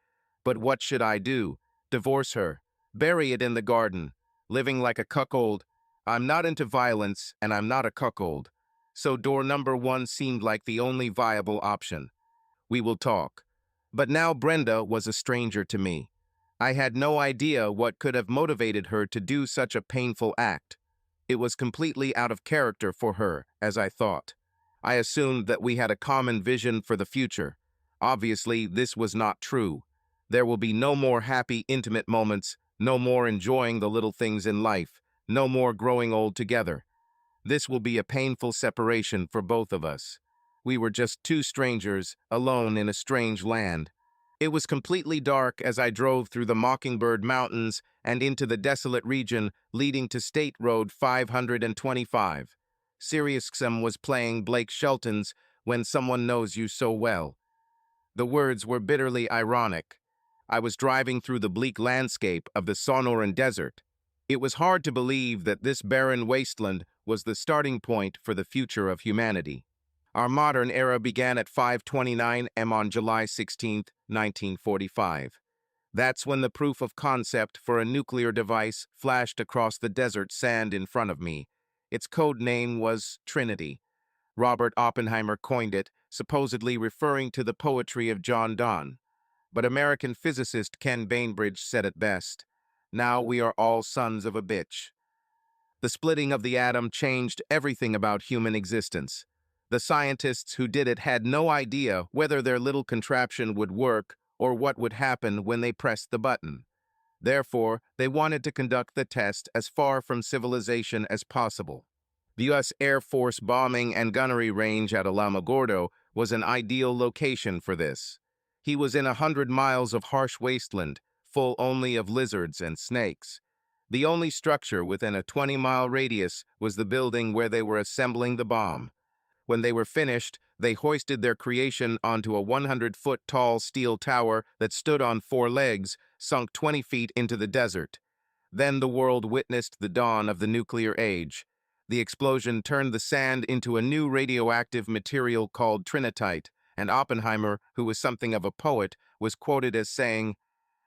But what should I do? Divorce her? Bury it in the garden? Living like a cuckold? I'm not into violence, and I'm not a cuckold. So door number one seemed like the only viable option. We will talk. But now Brenda was a stranger to me. I had no idea what could have motivated her to do such a painful act. It was completely out of character for her, as I thought. I assumed that we had a common vision for the future. Obviously, this was not true. There will be no more happy, intimate moments, no more enjoying the little things in life, no more growing old together. This will be a painful separation for both of us. We were just two strangers, alone in a strange land. It was completely dark as I drove through the Mockingbird Mountains and into the desolate region leading to State Road 525. SiriusXM was playing Blake Shelton's When Someone Knows You So Well. The words were bitterly ironic. I was driving through the bleak landscape of the Sonoran Desert. It was hard to believe that this barren wasteland was the starting point for the future of humanity. Our modern era began at 5:29 am on July 16, 1945. That's when the proof of concept for a nuclear device flashed across the desert sand in front of me. Its code name was Trinity. Robert Oppenheimer coined it, supposedly referring to the poetry of John Donne. But American physicist Ken Bainbridge said it best. Now we are all sons of a bitch. The splitting of the atom changed everything about human existence. The scientists who did it had no idea whether their little contraption would work or what would happen when they pressed the button. Therefore, they wanted to conduct the test as far from civilization as possible. The U.S. Air Force bombing and gunnery range at Alamogordo was an ideal location for this. He was in 100 miles of harsh wasteland, full only of lizards and snakes. The only structure within a 20-mile radius was the building where they were assembling the bomb. When they were finished, they hoisted their creation onto a 100-foot-tall steel tower that stood on four legs, sunk 20 feet into the desert. Then the world witnessed the dawn of the nuclear age. The explosion turned the sand into a new radioactive material called trinitite, and Oppenheimer, who was something of a poet, was quoted as saying,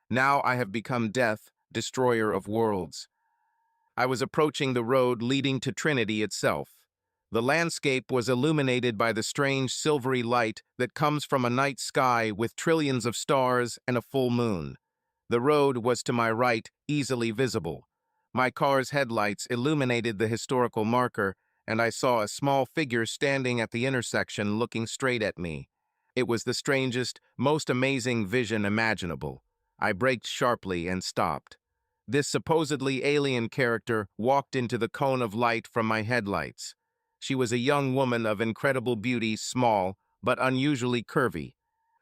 "Now I have become death, destroyer of worlds." I was approaching the road leading to Trinity itself. The landscape was illuminated by the strange silvery light that comes from a night sky with trillions of stars and a full moon. The road was to my right, easily visible. My car's headlights illuminated the historical marker, and I saw a small figure standing at the intersection looking straight at me. It was the strangest, most amazing vision imaginable. I braked sharply and stopped. This supposedly alien character walked into the cone of light from my headlights. She was a young woman of incredible beauty, small, but unusually curvy.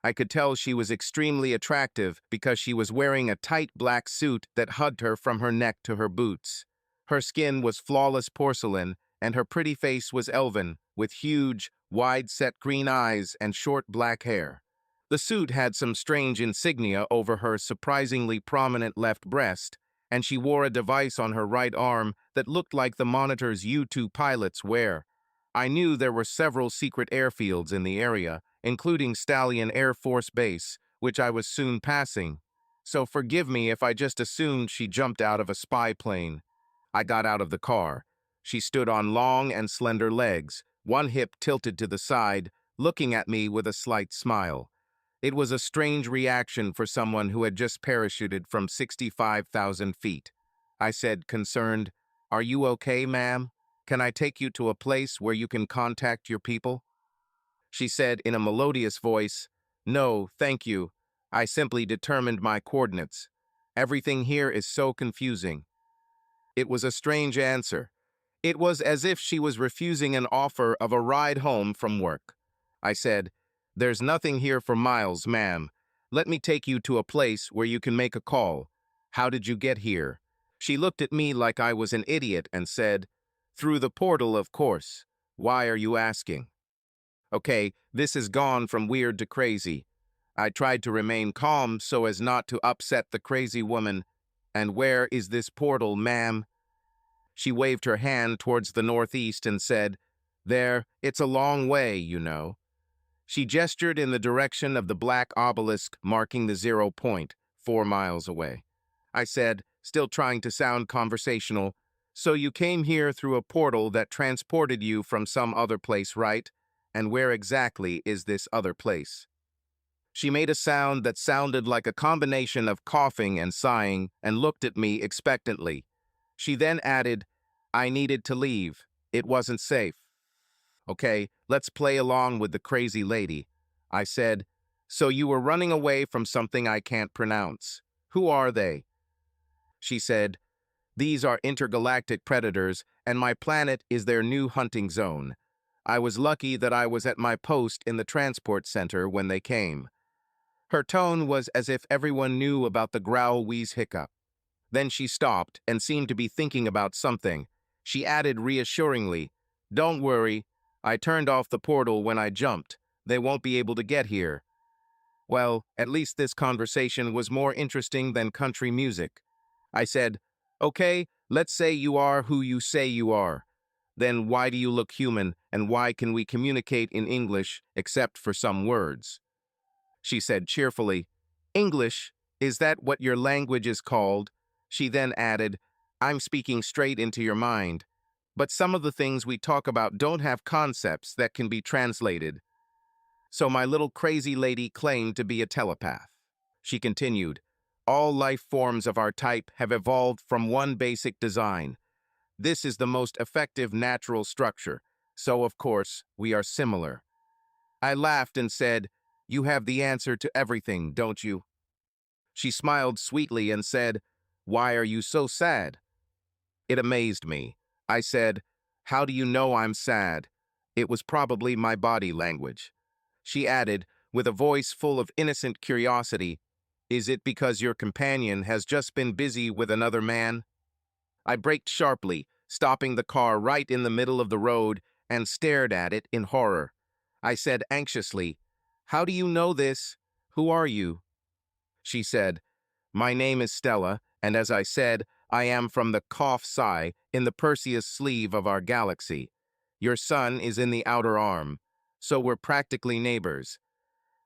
I could tell she was extremely attractive because she was wearing a tight black suit that hugged her from her neck to her boots. Her skin was flawless porcelain, and her pretty face was elven, with huge, wide-set green eyes and short black hair. The suit had some strange insignia over her surprisingly prominent left breast, and she wore a device on her right arm that looked like the monitors U-2 pilots wear. I knew there were several secret airfields in the area, including Stallion Air Force Base, which I was soon passing. So forgive me if I just assumed she jumped out of a spy plane. I got out of the car. She stood on long and slender legs, one hip tilted to the side, looking at me with a slight smile. It was a strange reaction for someone who had just parachuted from 65,000 feet. I said, concerned, "Are you okay, ma'am? Can I take you to a place where you can contact your people?" She said in a melodious voice, "No, thank you. I simply determined my coordinates. Everything here is so confusing." It was a strange answer. It was as if she was refusing an offer of a ride home from work. I said, "There's nothing here for miles, ma'am. Let me take you to a place where you can make a call. How did you get here?" She looked at me like I was an idiot and said, "Through the portal, of course. Why are you asking?" Okay, this has gone from weird to crazy. I tried to remain calm so as not to upset the crazy woman. "And where is this portal, ma'am?" She waved her hand towards the northeast and said, "There, it's a long way, you know." She gestured in the direction of the black obelisk marking the 0 point, 4 miles away. I said, still trying to sound conversational, "So you came here through a portal that transported you from some other place, right? And where exactly is this other place?" She made a sound that sounded like a combination of coughing and sighing and looked at me expectantly. She then added, "I needed to leave. It wasn't safe." "Okay, let's play along with the crazy lady." I said, "So you were running away from something I can't pronounce. Who are they?" She said, "These are intergalactic predators, and my planet is their new hunting zone. I was lucky that I was at my post in the transport center when they came." Her tone was as if everyone knew about the growl-wheeze hiccup. Then she stopped and seemed to be thinking about something. She added reassuringly, "Don't worry. I turned off the portal when I jumped. They won't be able to get here." Well, at least this conversation was more interesting than country music. I said, "Okay, let's say you are who you say you are. Then why do you look human, and why can we communicate in English except for some words?" She said cheerfully, "English, is that what your language is called?" She then added, "I'm speaking straight into your mind. But some of the things we talk about don't have concepts that can be translated." So my little crazy lady claimed to be a telepath. She continued, "All life forms of our type have evolved from one basic design. This is the most effective natural structure, so of course we are similar." I laughed and said, "You have the answer to everything, don't you?" She smiled sweetly and said, "Why are you so sad?" It amazed me. I said, "How do you know I'm sad?" It was probably my body language. She added, with a voice full of innocent curiosity, "Is it because your companion has just been busy with another man?" I braked sharply, stopping the car right in the middle of the road, and stared at it in horror. I said anxiously, "How do you know this? Who are you?" She said, "My name is Stella, and as I said, I am from the Cough Psi in the Perseus sleeve of our galaxy. Your sun is in the outer arm, so we're practically neighbors."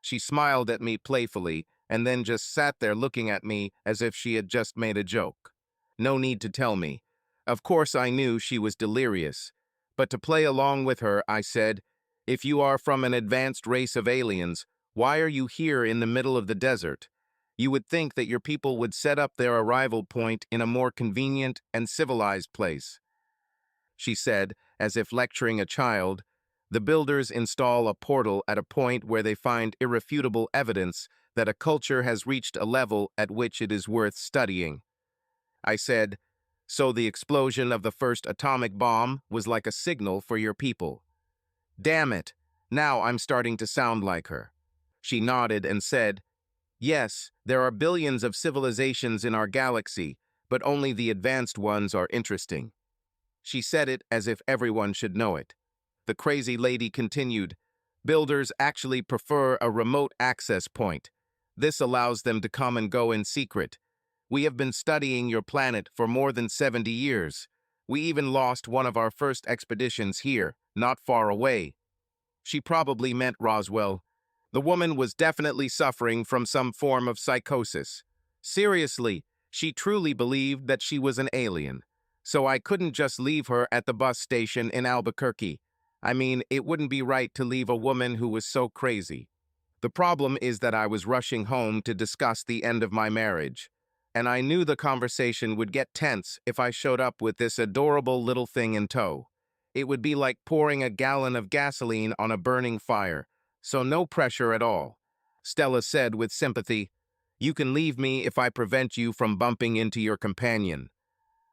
She smiled at me playfully and then just sat there looking at me as if she had just made a joke. No need to tell me. Of course I knew she was delirious, but to play along with her, I said, "If you are from an advanced race of aliens, why are you here in the middle of the desert? You would think that your people would set up their arrival point in a more convenient and civilized place." She said, as if lecturing a child, "The builders install a portal at a point where they find irrefutable evidence that a culture has reached a level at which it is worth studying." I said, "So the explosion of the first atomic bomb was like a signal for your people." Damn it, now I'm starting to sound like her. She nodded and said, "Yes, there are billions of civilizations in our galaxy, but only the advanced ones are interesting." She said it as if everyone should know it. The crazy lady continued, "Builders actually prefer a remote access point. This allows them to come and go in secret. We have been studying your planet for more than 70 years. We even lost one of our first expeditions here, not far away." She probably meant Roswell. The woman was definitely suffering from some form of psychosis. Seriously, she truly believed that she was an alien. So I couldn't just leave her at the bus station in Albuquerque. I mean, it wouldn't be right to leave a woman who was so crazy. The problem is that I was rushing home to discuss the end of my marriage, and I knew the conversation would get tense if I showed up with this adorable little thing in tow. It would be like pouring a gallon of gasoline on a burning fire, so no pressure at all. Stella said with sympathy, "You can leave me if I prevent you from bumping into your companion."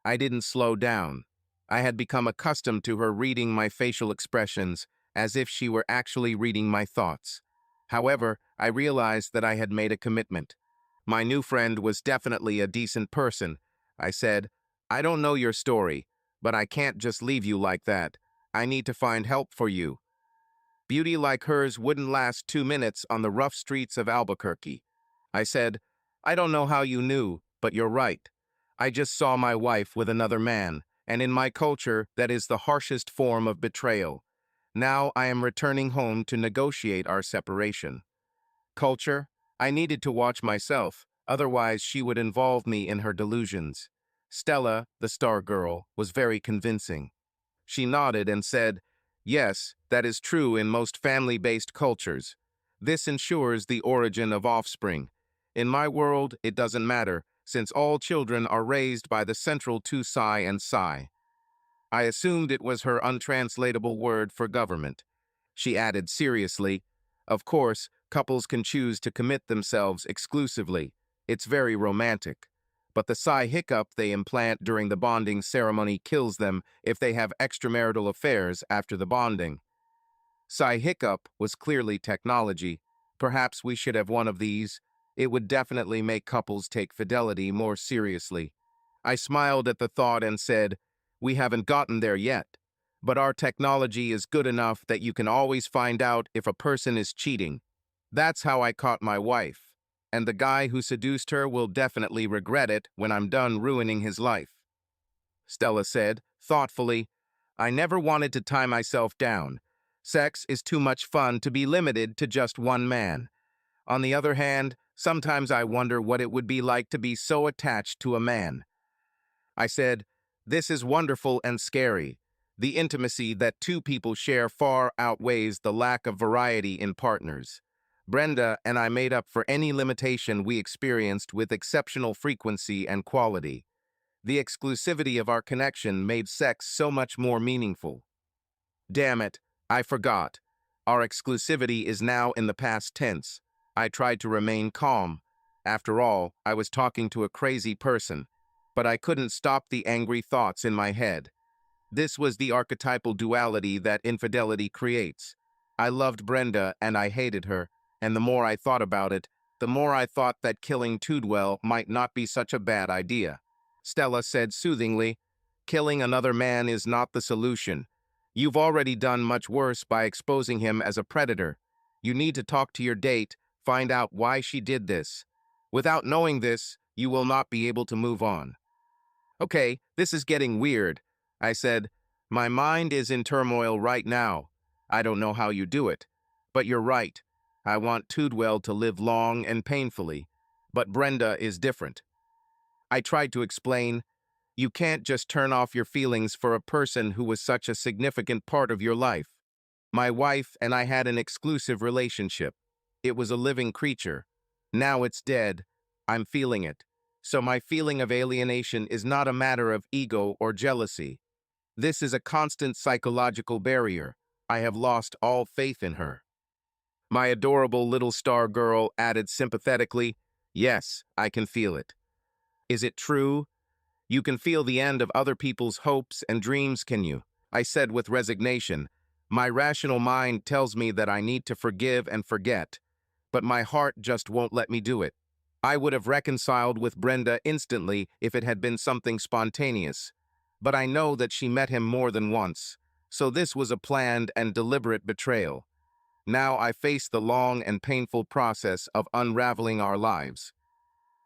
I didn't slow down. I had become accustomed to her reading my facial expressions as if she were actually reading my thoughts. However, I realized that I had made a commitment. My new friend was definitely a decent person. I said, "I don't know your story, but I can't just leave you like that. I need to find help for you." Beauty like hers wouldn't last 2 minutes on the rough streets of Albuquerque. I said, "I don't know how you knew, but you're right. I just saw my wife with another man, and in my culture, that is the harshest form of betrayal. Now I am returning home to negotiate our separation." Culture? I needed to watch myself, otherwise she would involve me in her delusions. Stella, the star girl, was very convincing. She nodded and said, "Yes, that is true in most family-based cultures. This ensures the origin of offspring. In my world, it doesn't matter, since all children are raised by the central two psi and psi." I assumed it was her untranslatable word for government. She added seriously, "Of course, couples can choose to commit themselves exclusively. It's very romantic. But the psi hiccup they implant during the bonding ceremony kills them if they have extramarital affairs after the bonding." Psi hiccup was clearly technology. Perhaps we should have one of these. It would definitely make couples take fidelity more seriously. I smiled at the thought and said, "We haven't gotten there yet. But our technology is good enough that you can always find out if a person is cheating. That's how I caught my wife. And the guy who seduced her will definitely regret it when I'm done ruining his life." Stella said, thoughtfully, "I never wanted to tie myself down. Sex is too much fun to be limited to just one man. On the other hand, sometimes I wonder what it would be like to be so attached to a man." I said, "This is wonderful and scary. The intimacy that two people share far outweighs the lack of variety in partners. Brenda and I made up for any limitation we experienced with exceptional frequency and quality. The exclusivity of our connection made sex so much more meaningful." Damn it, I forgot. Our exclusivity is now in the past tense. I tried to remain calm. After all, I was talking to a crazy person, but I couldn't stop the angry thoughts in my head. This was the archetypal duality that infidelity creates. I loved Brenda and I hated her, and the more I thought about it, the more I thought that killing Tudwell might not be such a bad idea. Stella said soothingly, "Killing another man is not the solution. You've already done much worse by exposing him as a predator. You need to talk to your date, find out why she did this. Without knowing this, you will not be able to move on." "Okay, this is getting weird," I said. "My mind is in turmoil right now. I don't know how you do it. But you're right. I want Tudwell to live long and painfully. But Brenda is different." I tried to explain, "You can't just turn off your feelings for a person who was such a significant part of your life. My wife and I had an exclusive relationship. It was a living creature. Now it's dead. I'm feeling it. So my feeling of alienation is not a matter of ego or jealousy. This is a constant psychological barrier. I have lost all faith in her." My adorable little star girl added sympathetically, "Yes, I can feel it." "Is it true? You can feel the end of other people's hopes and dreams, can you?" I said with resignation. "My rational mind tells me that I need to forgive and forget, but my heart just won't let me do it. I would have reconciled with Brenda instantly if it had been something spontaneous, but I know that she met him more than once, so this was a planned and deliberate betrayal. Now I face the long and painful process of unraveling our lives."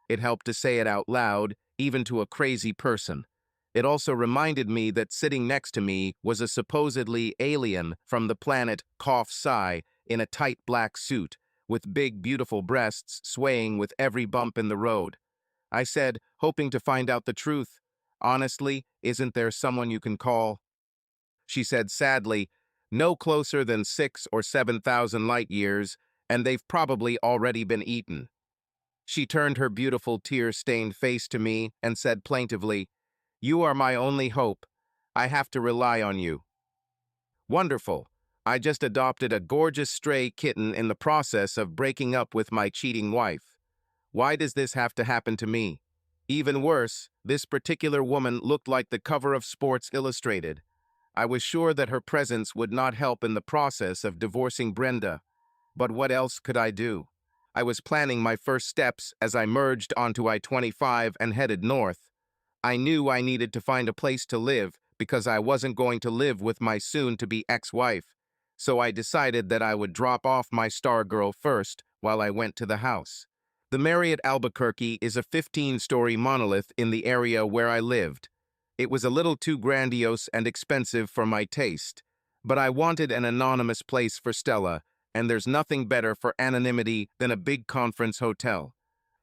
It helped to say it out loud, even to a crazy person. It also reminded me that sitting next to me was a supposedly alien from the planet Cough Psi in a tight black suit, with big, beautiful breasts swaying with every bump in the road. I said, hoping to find out the truth, "Honestly, isn't there someone you can call?" She said sadly, "No closer than 6 or 7,000 light years, and they've probably already been eaten. She turned her beautiful tear-stained face to me and said plaintively, "You are my only hope. I have to rely on you." Wonderful. I just adopted a gorgeous stray kitten in the process of breaking up with my cheating wife. Why does this have to happen to me? Even worse, this particular woman looked like the cover of Sports Illustrated. I was sure that her presence would not help in the process of divorcing Brenda. But what else could I do? I was planning my first steps as I merged onto I-25 and headed north. I knew I needed to find a place to live because I wasn't going to live with my soon-to-be ex-wife. So I decided that I would drop off my star girl first while I went to the house. The Marriott Albuquerque is a 15-story monolith in the area where I lived. It was a little too grandiose and expensive for my taste, but I wanted an anonymous place for Stella, and there's nothing better for anonymity than a big conference hotel.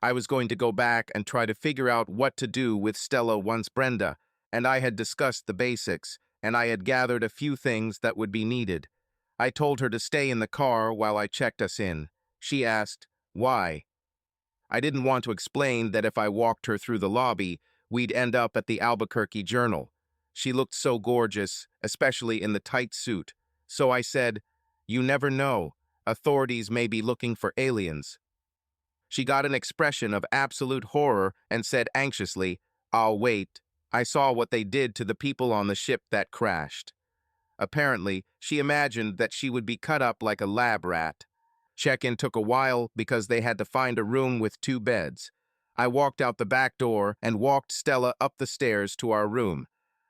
I was going to go back and try to figure out what to do with Stella once Brenda, and I had discussed the basics, and I had gathered a few things that would be needed. I told her to stay in the car while I checked us in. She asked, "Why?" I didn't want to explain that if I walked her through the lobby, we'd end up at the Albuquerque Journal. She looked so gorgeous, especially in the tight suit. So I said, "You never know. Authorities may be looking for aliens." She got an expression of absolute horror and said anxiously, "I'll wait. I saw what they did to the people on the ship that crashed." Apparently, she imagined that she would be cut up like a lab rat. Check-in took a while because they had to find a room with 2 beds. I walked out the back door and walked Stella up the stairs to our room.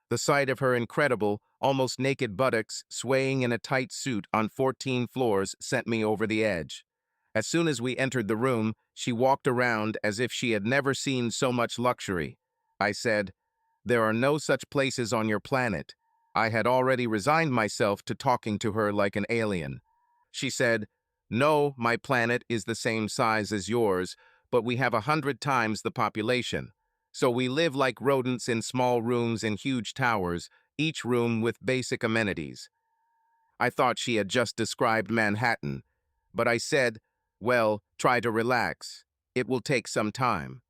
The sight of her incredible, almost naked buttocks swaying in a tight suit on 14 floors sent me over the edge. As soon as we entered the room, she walked around as if she had never seen so much luxury. I said, "There are no such places on your planet." I had already resigned myself to talking to her like an alien. She said, "No, my planet is the same size as yours, but we have 100 times the population. So we live like rodents in small rooms in huge towers, each room with basic amenities." I thought she had just described Manhattan, but I said, "Well, try to relax. It will take some time."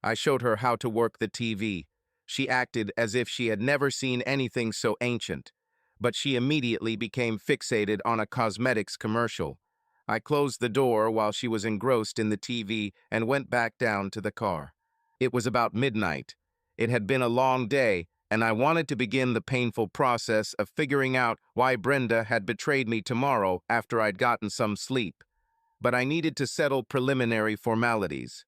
I showed her how to work the TV. She acted as if she had never seen anything so ancient, but she immediately became fixated on a cosmetics commercial. I closed the door while she was engrossed in the TV and went back down to the car. It was about midnight. It had been a long day, and I wanted to begin the painful process of figuring out why Brenda had betrayed me tomorrow after I'd gotten some sleep. But I needed to settle preliminary formalities.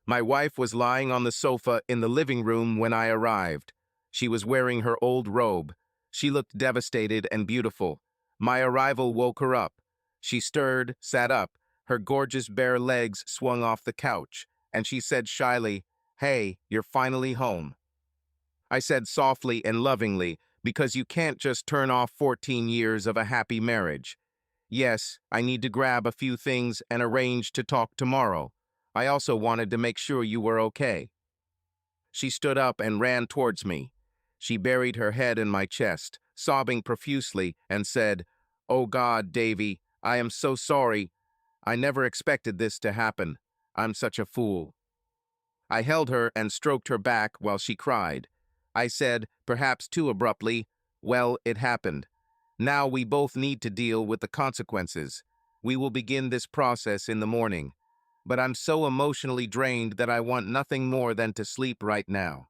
My wife was lying on the sofa in the living room when I arrived. She was wearing her old robe. She looked devastated and beautiful. My arrival woke her up. She stirred, sat up, her gorgeous bare legs swung off the couch, and she said shyly, "Hey, you're finally home." I said softly and lovingly, because you can't just turn off 14 years of a happy marriage. "Yes, I need to grab a few things and arrange to talk tomorrow. I also wanted to make sure you were okay." She stood up and ran towards me. She buried her head in my chest, sobbing profusely, and said, "Oh God, Davy, I am so sorry. I never expected this to happen. I'm such a fool." I held her and stroked her back while she cried. I said, perhaps too abruptly, "Well, it happened. Now we both need to deal with the consequences. We will begin this process in the morning. But I'm so emotionally drained that I want nothing more than to sleep right now."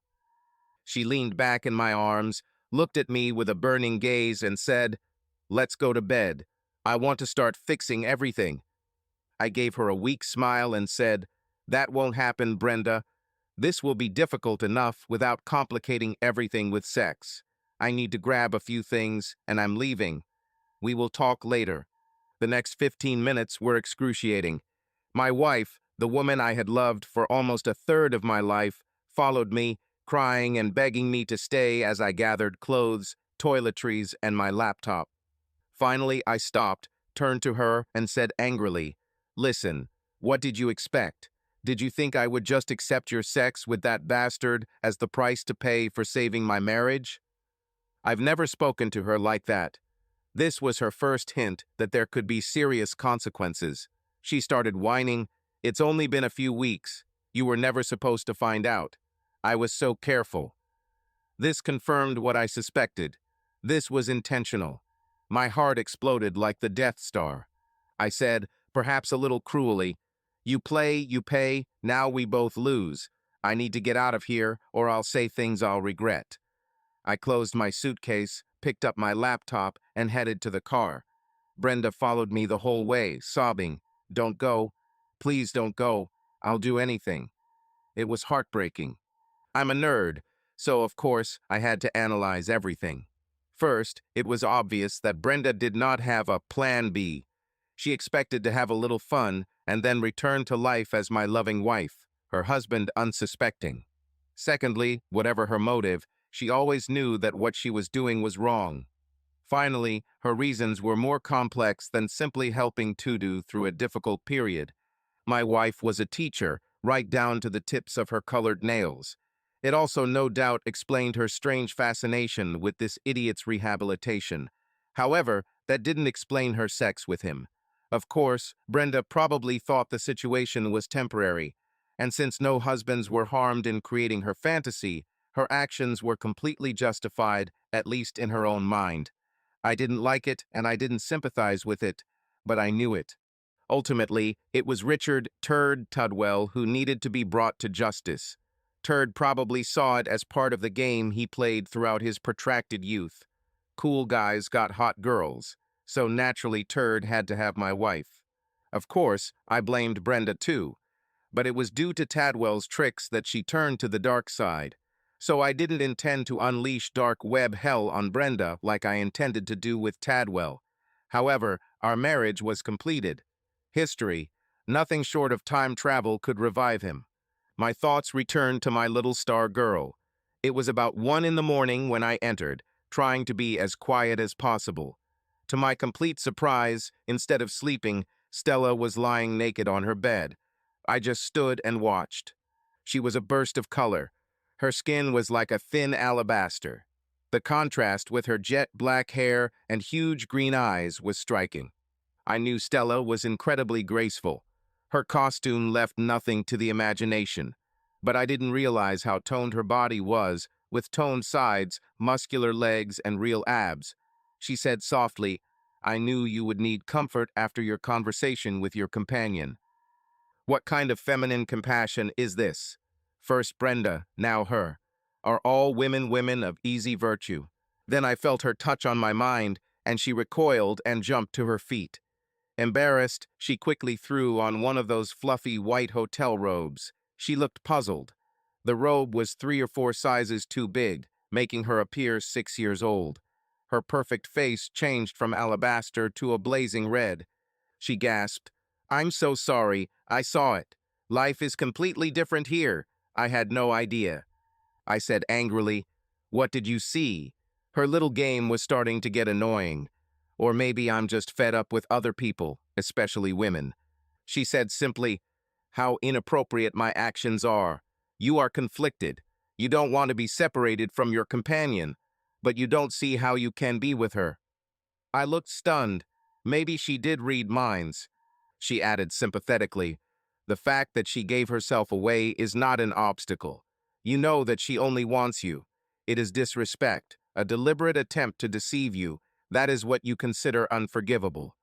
She leaned back in my arms, looked at me with a burning gaze, and said, "Let's go to bed. I want to start fixing everything." I gave her a weak smile and said, "That won't happen, Brenda. This will be difficult enough without complicating everything with sex. I need to grab a few things, and I'm leaving. We will talk later." The next 15 minutes were excruciating. My wife, the woman I had loved for almost a third of my life, followed me, crying and begging me to stay as I gathered clothes, toiletries, and my laptop. Finally, I stopped, turned to her, and said angrily, "Listen, what did you expect? Did you think I would just accept your sex with that bastard as the price to pay for saving my marriage?" I've never spoken to her like that. This was her first hint that there could be serious consequences. She started whining. "It's only been a few weeks. You were never supposed to find out. I was so careful." This confirmed what I suspected. This was intentional. My heart exploded like the Death Star. I said, perhaps a little cruelly, "You play, you pay, now we both lose. I need to get out of here, or I'll say things I'll regret." I closed my suitcase, picked up my laptop, and headed to the car. Brenda followed me the whole way, sobbing, "Don't go. Please don't go. I'll do anything." It was heartbreaking. I'm a nerd, so of course I had to analyze everything. First, it was obvious that Brenda did not have a plan B. She expected to have a little fun and then return to life as my loving wife, her husband unsuspecting. Secondly, whatever her motive, she always knew that what she was doing was wrong. Finally, her reasons were more complex than simply helping Tudu through a difficult period. My wife was a teacher, right down to the tips of her colored nails. It also no doubt explained her strange fascination with this idiot's rehabilitation. However, that didn't explain her sex with him. Of course, Brenda probably thought the situation was temporary, and since no husbands were harmed in creating her fantasy, her actions were completely justified, at least in her own mind. I didn't like it and I didn't sympathize with it, but I knew it. Ultimately, it was Richard Turd Tudwell who needed to be brought to justice. Turd probably saw it as part of the game he played throughout his protracted youth. Cool guys got hot girls, so naturally Turd had to have my wife. Of course, I blamed Brenda too, but it was due to Tadwell's tricks that she turned to the dark side. So I didn't intend to unleash dark web hell on Brenda like I intended to do with Tadwell. However, our marriage was completed. History, nothing short of time travel could revive him. My thoughts returned to my little star girl. It was about 1 in the morning when I entered, trying to be as quiet as possible. To my complete surprise, instead of sleeping, Stella was lying naked on her bed. I just stood and watched. She was a burst of color. Her skin was like a thin alabaster. The contrast with her jet black hair and huge green eyes was striking. I knew Stella was incredibly graceful. Her costume left nothing to the imagination, but I didn't realize how toned her body was, with toned sides, muscular legs, and real abs. She said softly, "I knew you would need comfort after your conversation with your companion." What kind of feminine compassion is this? First Brenda, now her. Are all women women of easy virtue? Then I felt her touch on my mind, and she recoiled and jumped to her feet. Embarrassed, she quickly threw on one of those fluffy white hotel robes. She looked puzzled. The robe was 3 or 4 sizes too big, making her appear 6 years old. Her perfect face changed from alabaster to a blazing red. She gasped, "I'm so sorry, I saw it. Life is completely different here. I had no idea." I said angrily, "What did you see?" Her little game was starting to get annoying. Or maybe I'm just fed up with other people, especially women. She said simply, "How inappropriate my actions are. You are conflicted. You don't want to be separated from your companion, but you don't see how you can be with her." I looked stunned. Maybe she did read minds. She added sympathetically, "The fact that she gave herself away is not an obstacle. You know that she only wants you. It is disrespect, a deliberate attempt to deceive you. That is what you consider unforgivable.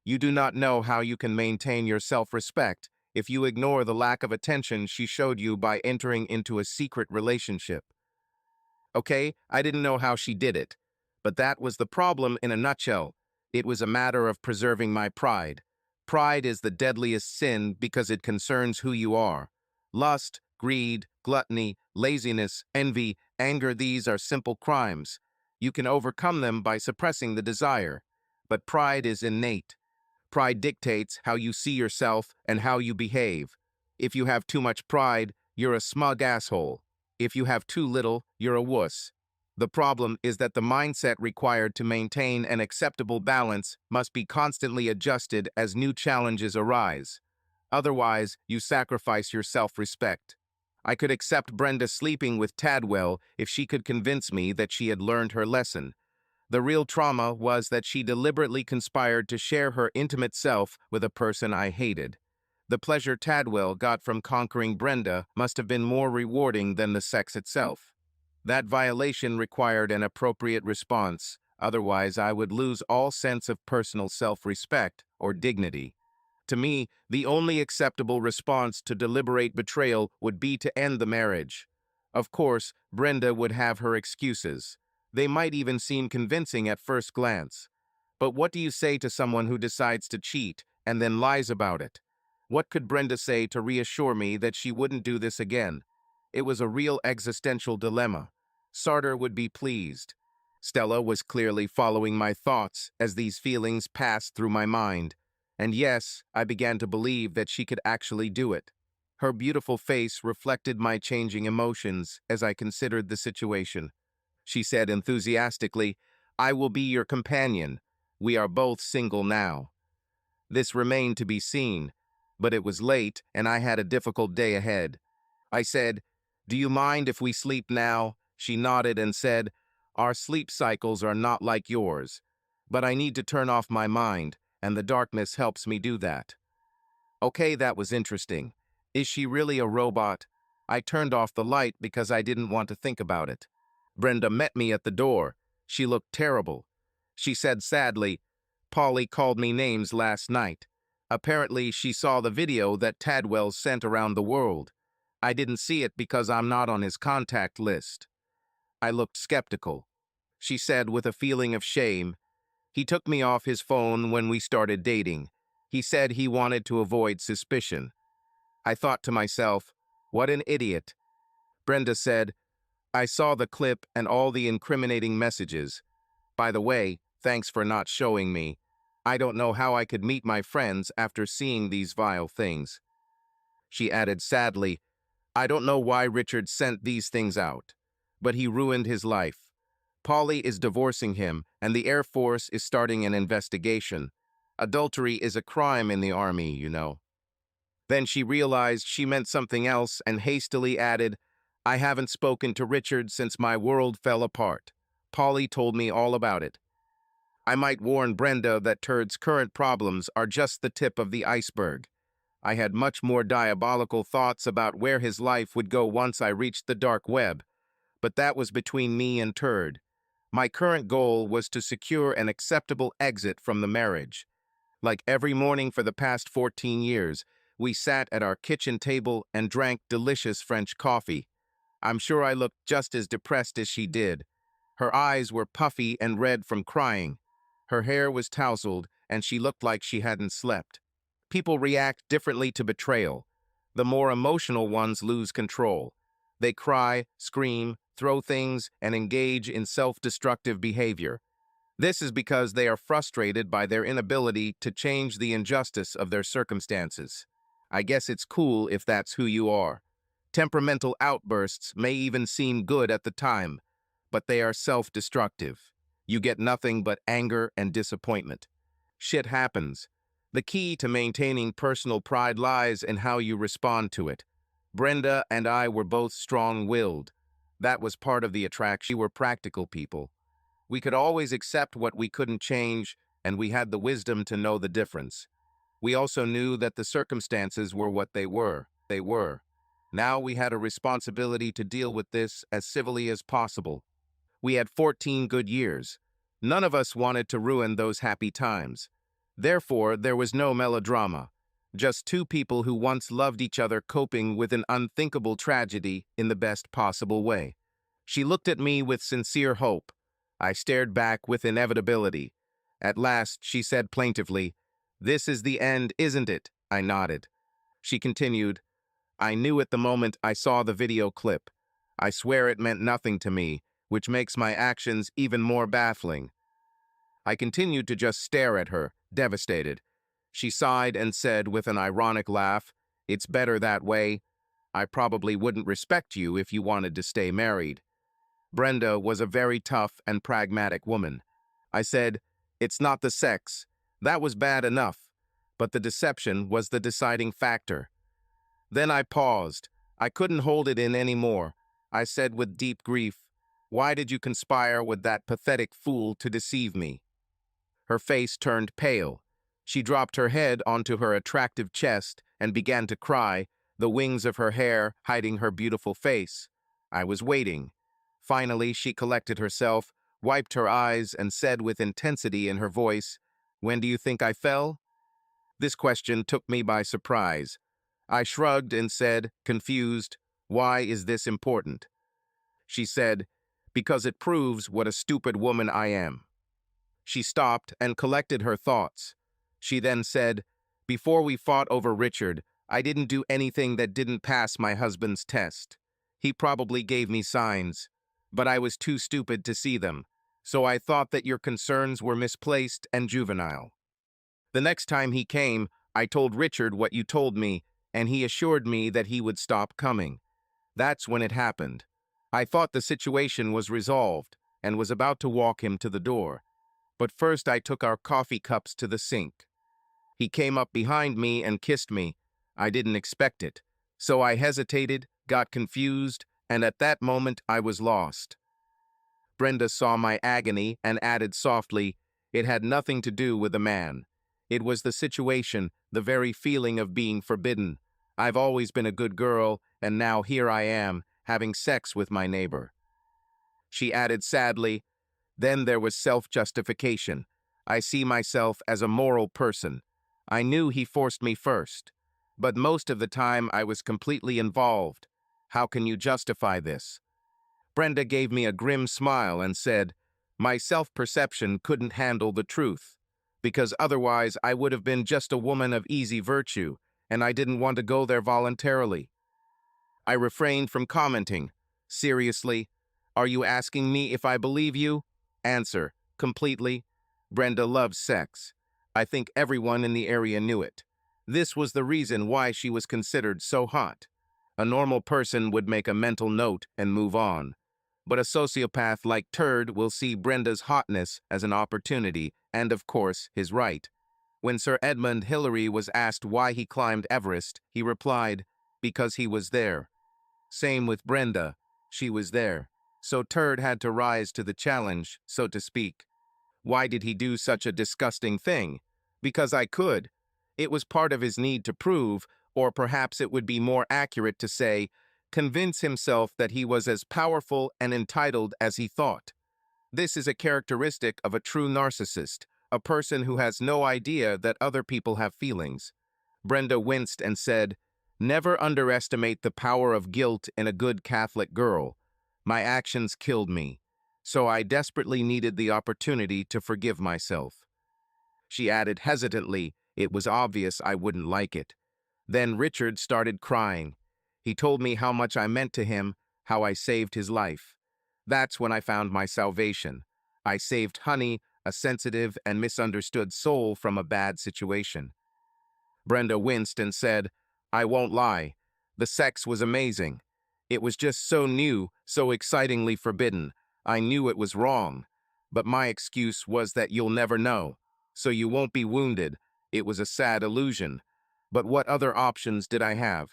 You do not know how you can maintain your self-respect if you ignore the lack of attention she showed you by entering into a secret relationship." Okay, I didn't know how she did it, but that was the problem in a nutshell. It was a matter of preserving my pride. Pride is the deadliest sin because it concerns who you are. Lust, greed, gluttony, laziness, envy, anger, these are simple crimes. You can overcome them by suppressing the desire. But pride is innate. Pride dictates how you see yourself and how you behave. If you have too much pride, you're a smug asshole. If you have too little, you're a wuss. The problem is that the mindset required to maintain an acceptable balance must be constantly adjusted as new challenges arise. Otherwise, you sacrifice your self-respect. I could accept Brenda sleeping with Tadwell if she could convince me that she had learned her lesson. The real trauma was that she deliberately conspired to share her intimate self with a person I hated. The pleasure Tadwell got from conquering Brenda must have been more rewarding than the sex itself. That violation required an appropriate response, otherwise I would lose all sense of personal self-respect or dignity. To me, the only acceptable response to deliberate betrayal would be to end the marriage. Of course, Brenda would have her excuses. They might even seem convincing at first glance. But what do you say to someone who decides to cheat and then lies about it? What could Brenda say to reassure me that she wouldn't do this again? It was a real existential dilemma. Sartor would be pleased. Stella was clearly following my thoughts as these feelings passed through my mind. And yes, I began to believe that she could actually do it. Her beautiful face reflected my changing emotions as I considered the situation. She said enthusiastically, "I will be your companion. We are both single now." This remained to be seen, but it was late and I had a difficult day ahead. I said, "Do you mind if we sleep now?" She nodded and said, "Our sleep cycles are not like yours, but I need to turn off my mind, and the darkness helps me do that." Okay, that was interesting. Is she really a robot? I turned off the light because I didn't want to think about it. Brenda met me at the door. She looked terrible. She said sadly, "Polly called me names last night. Apparently, she saw the video that Tadwell sent around the world. I didn't see it because I'm not on his contact list." I looked skeptical. She said with a feeling of shame, "He took me off his phone when we started dating. He said he wanted to avoid suspicion." I thought to myself, what an idiot. Brenda said, "I saw the clip and all the incriminating messages. By the way, thanks for not showing me. I don't know how I could meet my friends after seeing these vile things." She added sadly, "I don't know why Richard sent these things out, but he ruined his life. Polly is divorcing him, and the Air Force is starting an investigation. Adultery is a crime in the Army, you know." Then she realized she meant something else and hastily added, "I haven't spoken to Richard since my world fell apart. Polly told me all about it." I might warn Brenda that Turd's current problems are just the tip of the iceberg. I had much more diabolical thoughts about where his life would go once I reached the dark web, but that was between me and Turd. My current goal was to secure an acceptable exit from the marriage. Like every morning for the past 14 years, we sat at our kitchen table and drank delicious French coffee. I'm sure I looked just as depressed as she did. Her eyes were puffy and red from crying. Her hair was tousled, and she looked like she hadn't slept. People react differently to betrayal. The more emotional ones lose control. They cry, scream, throw things, and engage in self-destructive behavior. This is because they are frustrated by their inability to change the injustice of their circumstances. I guess it's cool if that's who you are. Temperamental outbursts may even seem good at the time, but they are self-destructive. You get nothing but anger and disappointment. Shit happens. The key to maintaining personal pride lies in how you respond to it. Brenda and I were both strong-willed. That was part of the attraction. We were practical people. We could always accept what we couldn't change, and we had the wisdom to know the difference. We also knew that the circumstances were what they were. Now we had a responsibility to deal with this as civilly as possible. We had 14 good years. None of us wanted to ruin those happy times. Therefore, there was no melodrama. Just two people who once loved each other coping with an unthinkable tragedy in the best possible way. She looked at me with sincere hope. I stared back with inevitability. At last, she said plaintively, "This is the end, isn't it?" I nodded. She continued, "I knew at the moment I saw the video clip. I swear it meant nothing to me, which makes my actions even more baffling." I continued to just stare at her, devastated. She sighed and said with an ironic laugh, "It's better that way. I probably wouldn't respect you if you wanted to stay married." Brenda was a very tough and pragmatic woman. I said, "It's not the sex. That was bad enough. But the deception was the deciding factor." Then I paused. I couldn't hold it in anymore. I said with deep grief, Why did you conspire with that pathetic fool to deceive me?" Her face turned pale. She dropped her head onto her attractive chest and began to cry, the wings of her hair hiding her beautiful face. I was waiting. Finally, she collected herself, wiped her eyes, and said with intensity in her voice, "When do you think I fell?" This question took me by surprise. I shrugged and said, confused, "Why is this important?" She said, "Because it proves what a stupid woman I am." She stopped and collected her thoughts. She then said, "Before we fought over Richard, I didn't do anything that didn't pass my husband's test. He probably gave me signs, but I was too stupid to see them, so I thought that your concerns were misplaced and juvenile. The next time he came, I told Richard what you told me, and he assured me that he would stop coming. That's when it happened. I thought the situation was resolved and was about to walk him to the door. But first I took our coffee cups to the sink. He came up behind me and kissed me. I didn't expect it. So I hesitated, got confused, and at that moment I was lost. Brenda saw my agony and added softly, "It had nothing to do with the man. It was the situation, the very feeling of being forbidden. I've always been a good girl, and now here I am, having sex with my neighbor." She added sadly, "Then there was self-justification. I see myself as a moral person. I knew he forced me first. But most of the time I was completely involved. How can you justify this?" Brenda gave me a grim smile and said, "My self-perception couldn't handle the truth, because otherwise I would have been just a woman of easy virtue, and I didn't want to go there voluntarily." I refrained from commenting. "Seriously? Are you asking me if I believe you?" Answer, "Completely. Brenda loves sex. I think everyone in the area knew it. This was the reason why she was considered so hot. A normal person would make a mental note and move on. But a sociopath like Turd will see Brenda's hotness as an opportunity and, of course, his right. When Sir Edmund Hillary was asked why he climbed Everest, he replied, because he was there. Same with Brenda. She was there. So Turd had to rise to the challenge, so to speak. Why did he do such a disgusting thing? Because I could. It was part of his need to prove, or perhaps it would be more accurate to say, convince himself that he was as powerful and entitled as he thought. This is a characteristic of a true narcissist, a person who has no idea that other people have feelings. Brenda winced and said, "Never underestimate the power of guilt in a good Catholic girl. My actions killed me, so I desperately needed the opportunity to forgive myself." She added hesitantly, "It was obvious I wouldn't like it." Then Richard started crying. He told me how much I meant to him, how I saved his life. That's when I found my salvation. I saved Honey, a sensitive and misunderstood soul, from a bad situation. Brenda winced and said, "I won't lie. The sex was amazing. It was just so new, so excitingly forbidden. I knew it was wrong. But my excuse was that you'll never know, so you won't be wounded. It was a sad illusion. But what other options did I have?"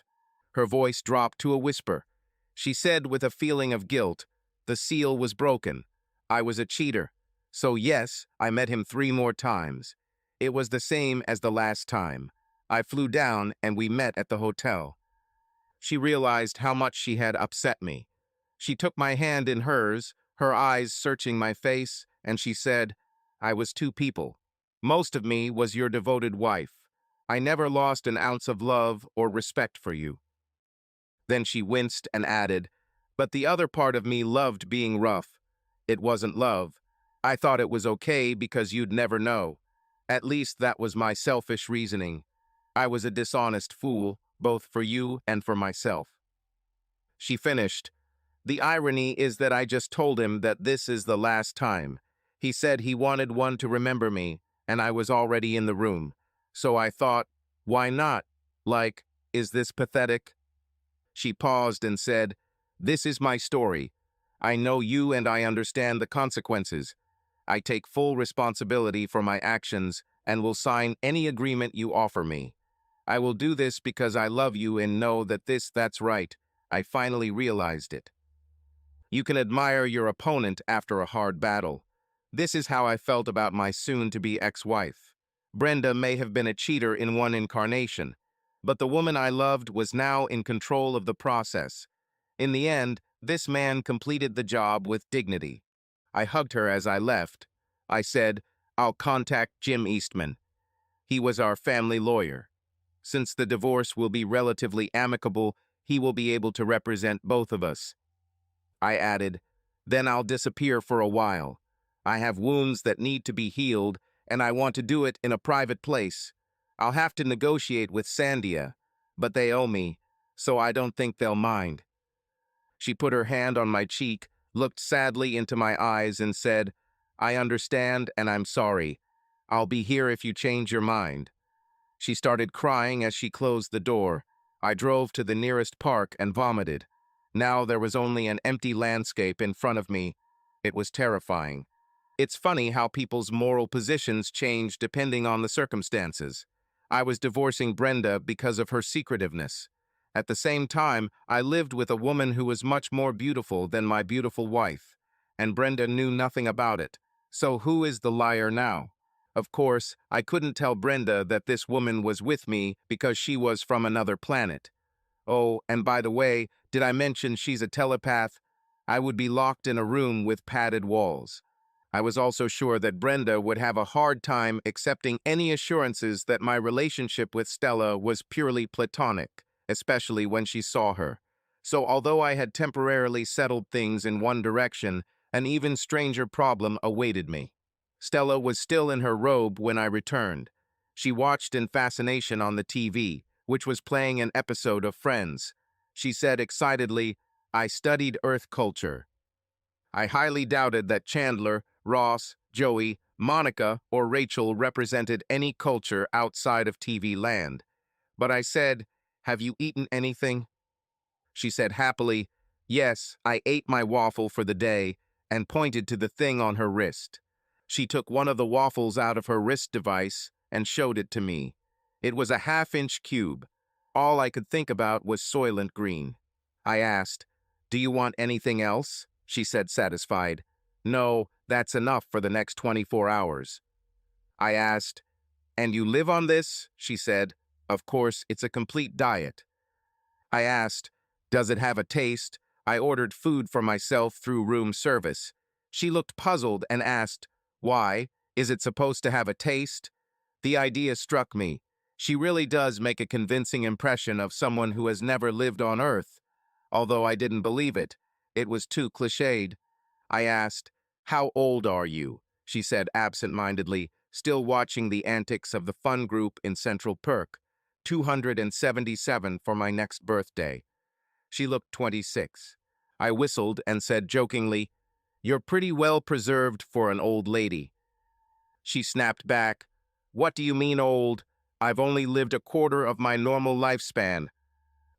Her voice dropped to a whisper. She said with a feeling of guilt, "The seal was broken. I was a cheater. So yes, I met him 3 more times. It was the same as the last time. I flew down and we met at the hotel." She realized how much she had upset me. She took my hand in hers, her eyes searching my face, and she said, "I was 2 people. Most of me was your devoted wife. I never lost an ounce of love or respect for you." Then she winced and added, "But the other part of me loved being rough. It wasn't love. I thought it was okay because you'd never know. At least that was my selfish reasoning. I was a dishonest fool, both for you and for myself." She finished, "The irony is that I just told him that this is the last time. He said he wanted one to remember me, and I was already in the room. So I thought, why not? Like, is this pathetic?" She paused and said, "This is my story. I know you and I understand the consequences. I take full responsibility for my actions and will sign any agreement you offer me. I will do this because I love you and know that that's right. I finally realized it." You can admire your opponent after a hard battle. This is how I felt about my soon-to-be ex-wife. Brenda may have been a cheater in one incarnation, but the woman I loved was now in control of the process. In the end, this man completed the job with dignity. I hugged her as I left. I said, "I'll contact Jim Eastman. He was our family lawyer. Since the divorce will be relatively amicable, he will be able to represent both of us." I added, "Then I'll disappear for a while. I have wounds that need to be healed, and I want to do it in a private place. I'll have to negotiate with Sandia, but they owe me, so I don't think they'll mind." She put her hand on my cheek, looked sadly into my eyes, and said, "I understand and I'm sorry. I'll be here if you change your mind." She started crying as she closed the door. I drove to the nearest park and vomited. Now there was only an empty landscape in front of me. It was terrifying. It's funny how people's moral positions change depending on the circumstances. I was divorcing Brenda because of her secretiveness. At the same time, I lived with a woman who was much more beautiful than my beautiful wife, and Brenda knew nothing about it. So who is the liar now? Of course, I couldn't tell Brenda that this woman was with me because she was from another planet. Oh, and by the way, did I mention she's a telepath? I would be locked in a room with padded walls. I was also sure that Brenda would have a hard time accepting any assurances that my relationship with Stella was purely platonic, especially when she saw her. So although I had temporarily settled things in one direction, an even stranger problem awaited me. Stella was still in her robe when I returned. She watched in fascination on the TV, which was playing an episode of Friends. She said excitedly, "I studied Earth culture." I highly doubted that Chandler, Ross, Joey, Monica, or Rachel represented any culture outside of TV land. But I said, "Have you eaten anything?" She said happily, "Yes, I ate my waffle for the day," and pointed to the thing on her wrist. She took one of the waffles out of her wrist device and showed it to me. It was a half-inch cube. All I could think about was Soylent Green. I asked, "Do you want anything else?" She said, satisfied, "No, that's enough for the next 24 hours. I asked, "And you live on this?" She said, "Of course, it's a complete diet." I asked, "Does it have a taste?" I ordered food for myself through room service. She looked puzzled and asked, "Why? Is it supposed to have a taste?" The idea struck me. She really does make a convincing impression of someone who has never lived on Earth. Although I didn't believe it. It was too cliched. I asked, "How old are you?" She said absent-mindedly, still watching the antics of the fun group in Central Perk. 277 for my next birthday. She looked 26. I whistled and said jokingly, "You're pretty well preserved for an old lady." She snapped back, "What do you mean old? I've only lived a quarter of my normal lifespan."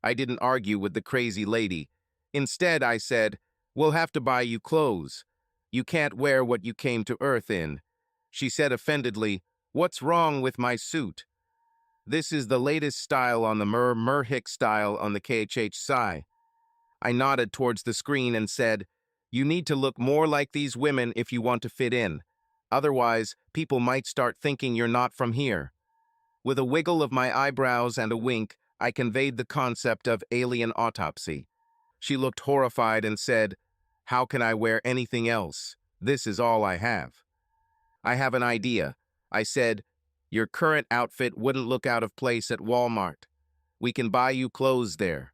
I didn't argue with the crazy lady. Instead, I said, "We'll have to buy you clothes. You can't wear what you came to Earth in." She said offendedly, "What's wrong with my suit?" "This is the latest style on the Merhick style on the KHH Psi." I nodded towards the screen and said, "You need to look more like these women if you want to fit in. Otherwise, people might start thinking you're not from here." With a wiggle of my eyebrows and a wink, I conveyed the concept of alien autopsy. She looked horrified and said, "How can I wear anything else? This is all I have." "I have an idea." I said, "Your current outfit wouldn't look out of place at Walmart. We can buy you clothes there."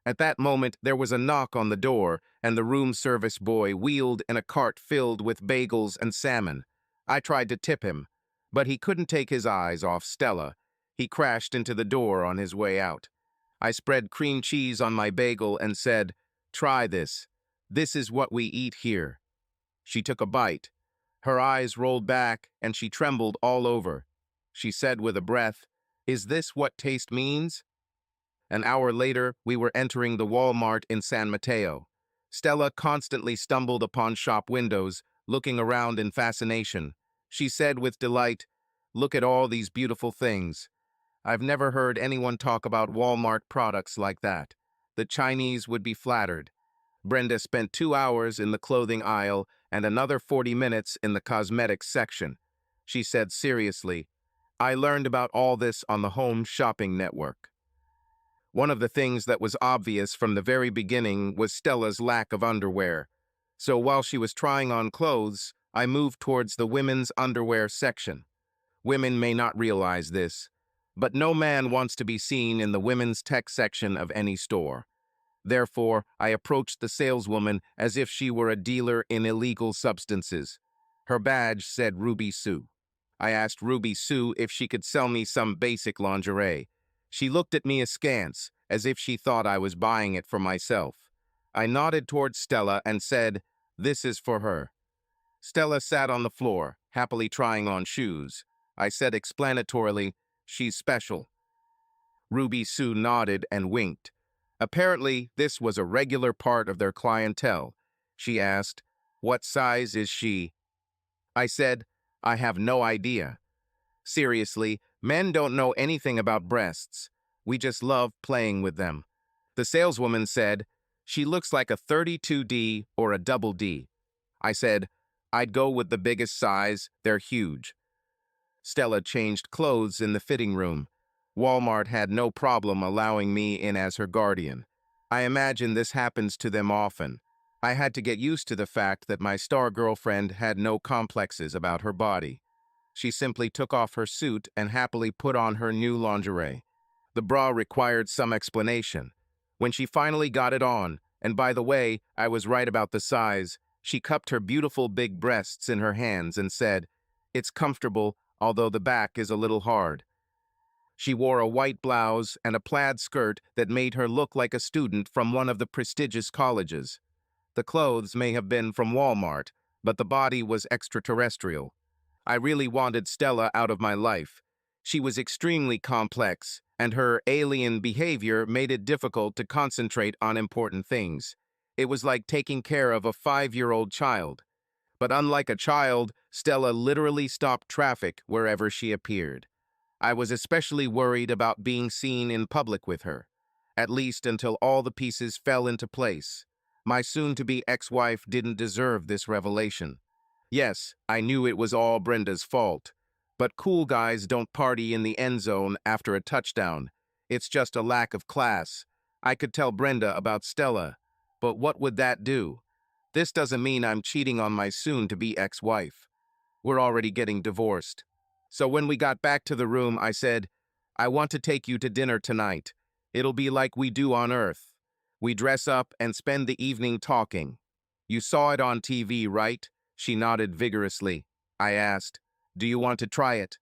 At that moment, there was a knock on the door, and the room service boy wheeled in a cart filled with bagels and salmon. I tried to tip him, but he couldn't take his eyes off Stella. He crashed into the door on his way out. I spread cream cheese on my bagel and said, "Try this. This is what we eat here." She took a bite. Her eyes rolled back, and she trembled all over. She said with a breath, "Is this what taste means?" An hour later, we were entering the Walmart in San Mateo. Stella constantly stumbled upon shop windows, looking around in fascination. She said with delight, "Look at all these beautiful things. I've never heard anyone talk about Walmart products like that. The Chinese would be flattered." Brenda spent 2 hours in the clothing aisle and another 40 minutes in the cosmetics section. She said seriously, I learned about all this on the Home Shopping Network. One of the things that was obvious from the very beginning was Stella's lack of underwear. So while she was trying on clothes, I moved towards the women's underwear section. Women may not realize this, but no man wants to be seen in the women's tech section of any store. Therefore, I approached the saleswoman as if she were a dealer in illegal substances. Her badge said Ruby Sue. I asked Ruby Sue if she could sell me some basic lingerie. She looked at me askance, as if she thought I was buying it for myself. I nodded towards Stella and said, "This is for her." Stella sat on the floor, happily trying on shoes. I said explanatorily, "She's special." Ruby Sue nodded and winked. Apparently, this was a regular part of their clientele. She asked, "What size is she?" I said, "I have no idea." Seriously, men don't know anything about breasts. We just love playing with them. The saleswoman said, "She looks like a 32D or a double D." I said, "I'd go with the biggest size, they're huge." Stella changed clothes in the fitting room. Walmart had no problem allowing me in as her guardian. I imagine this happens to them often. I had to get used to the fact that my star girlfriend had no complexes about her body. She simply took off her suit and happily put on her new lingerie. The bra required some explanation. When she finally got it on, and by the way, I was right about the size, she cupped her beautiful big breasts in her hands and said, "It's comfortable, although the back is a little hard." She wore a white blouse and a plaid skirt that made her look like a student from one of the prestigious colleges. The clothes may have been from Walmart, but the body was extraterrestrial. I really wanted Stella out of my life. She was extremely complex, and her alien behavior made it difficult to concentrate on important things. It was like taking care of a 5-year-old child. But unlike a child, Stella literally stopped traffic wherever she appeared. I was especially worried about being seen in public with her, at least until all the pieces fell into place. My soon-to-be ex-wife didn't deserve this revelation. Yes, I knew it was all Brenda's fault, but cool guys don't party in the end zone after a touchdown. It's just a lack of class. I could tell Brenda about Stella, but what would that do? This doesn't mean I'm cheating on my soon-to-be ex-wife. We're already getting divorced. So when we got back to the room, I said, "I want to take you to dinner tonight. It'll be like we do on Earth. We dress up and spend the evening talking. You saw it on TV, right?" She nodded vigorously. I asked, "Do you want to try it?"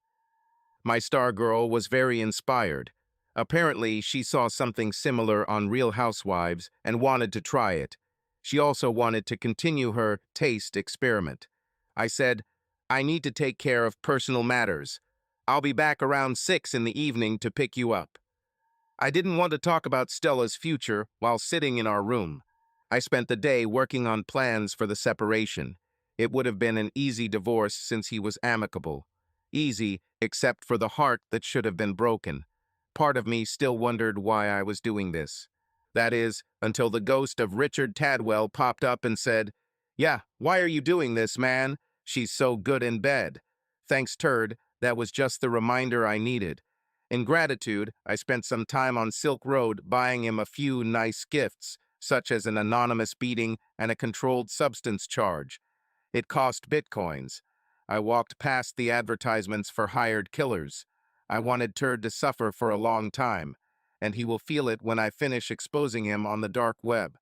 My star girl was very inspired. Apparently, she saw something similar on Real Housewives and wanted to try it. She also wanted to continue her taste experiment. I said, "I need to take care of personal matters. I'll be back around 6 in the evening to pick you up." I didn't want to talk about Stella's future while sitting in our room. I spent the day working on plans for the separation. It would have been an easy divorce since he was amicable. Easy, except for the heart that should have been broken. Part of me still wondered why I was doing this. That is, until the ghost of Richard Tadwell popped up and said, "Yeah, why are you doing this, man? She's so good in bed." Thanks, Turd, that was just the reminder I needed. In gratitude, I spent some time on Silk Road buying him a few nice gifts, such as an anonymous beating and a controlled substance charge. It cost bitcoins. I walked past the advertisements for hired killers. I wanted Turd to suffer for a long time, and he will feel it when I finish exposing him on the dark web.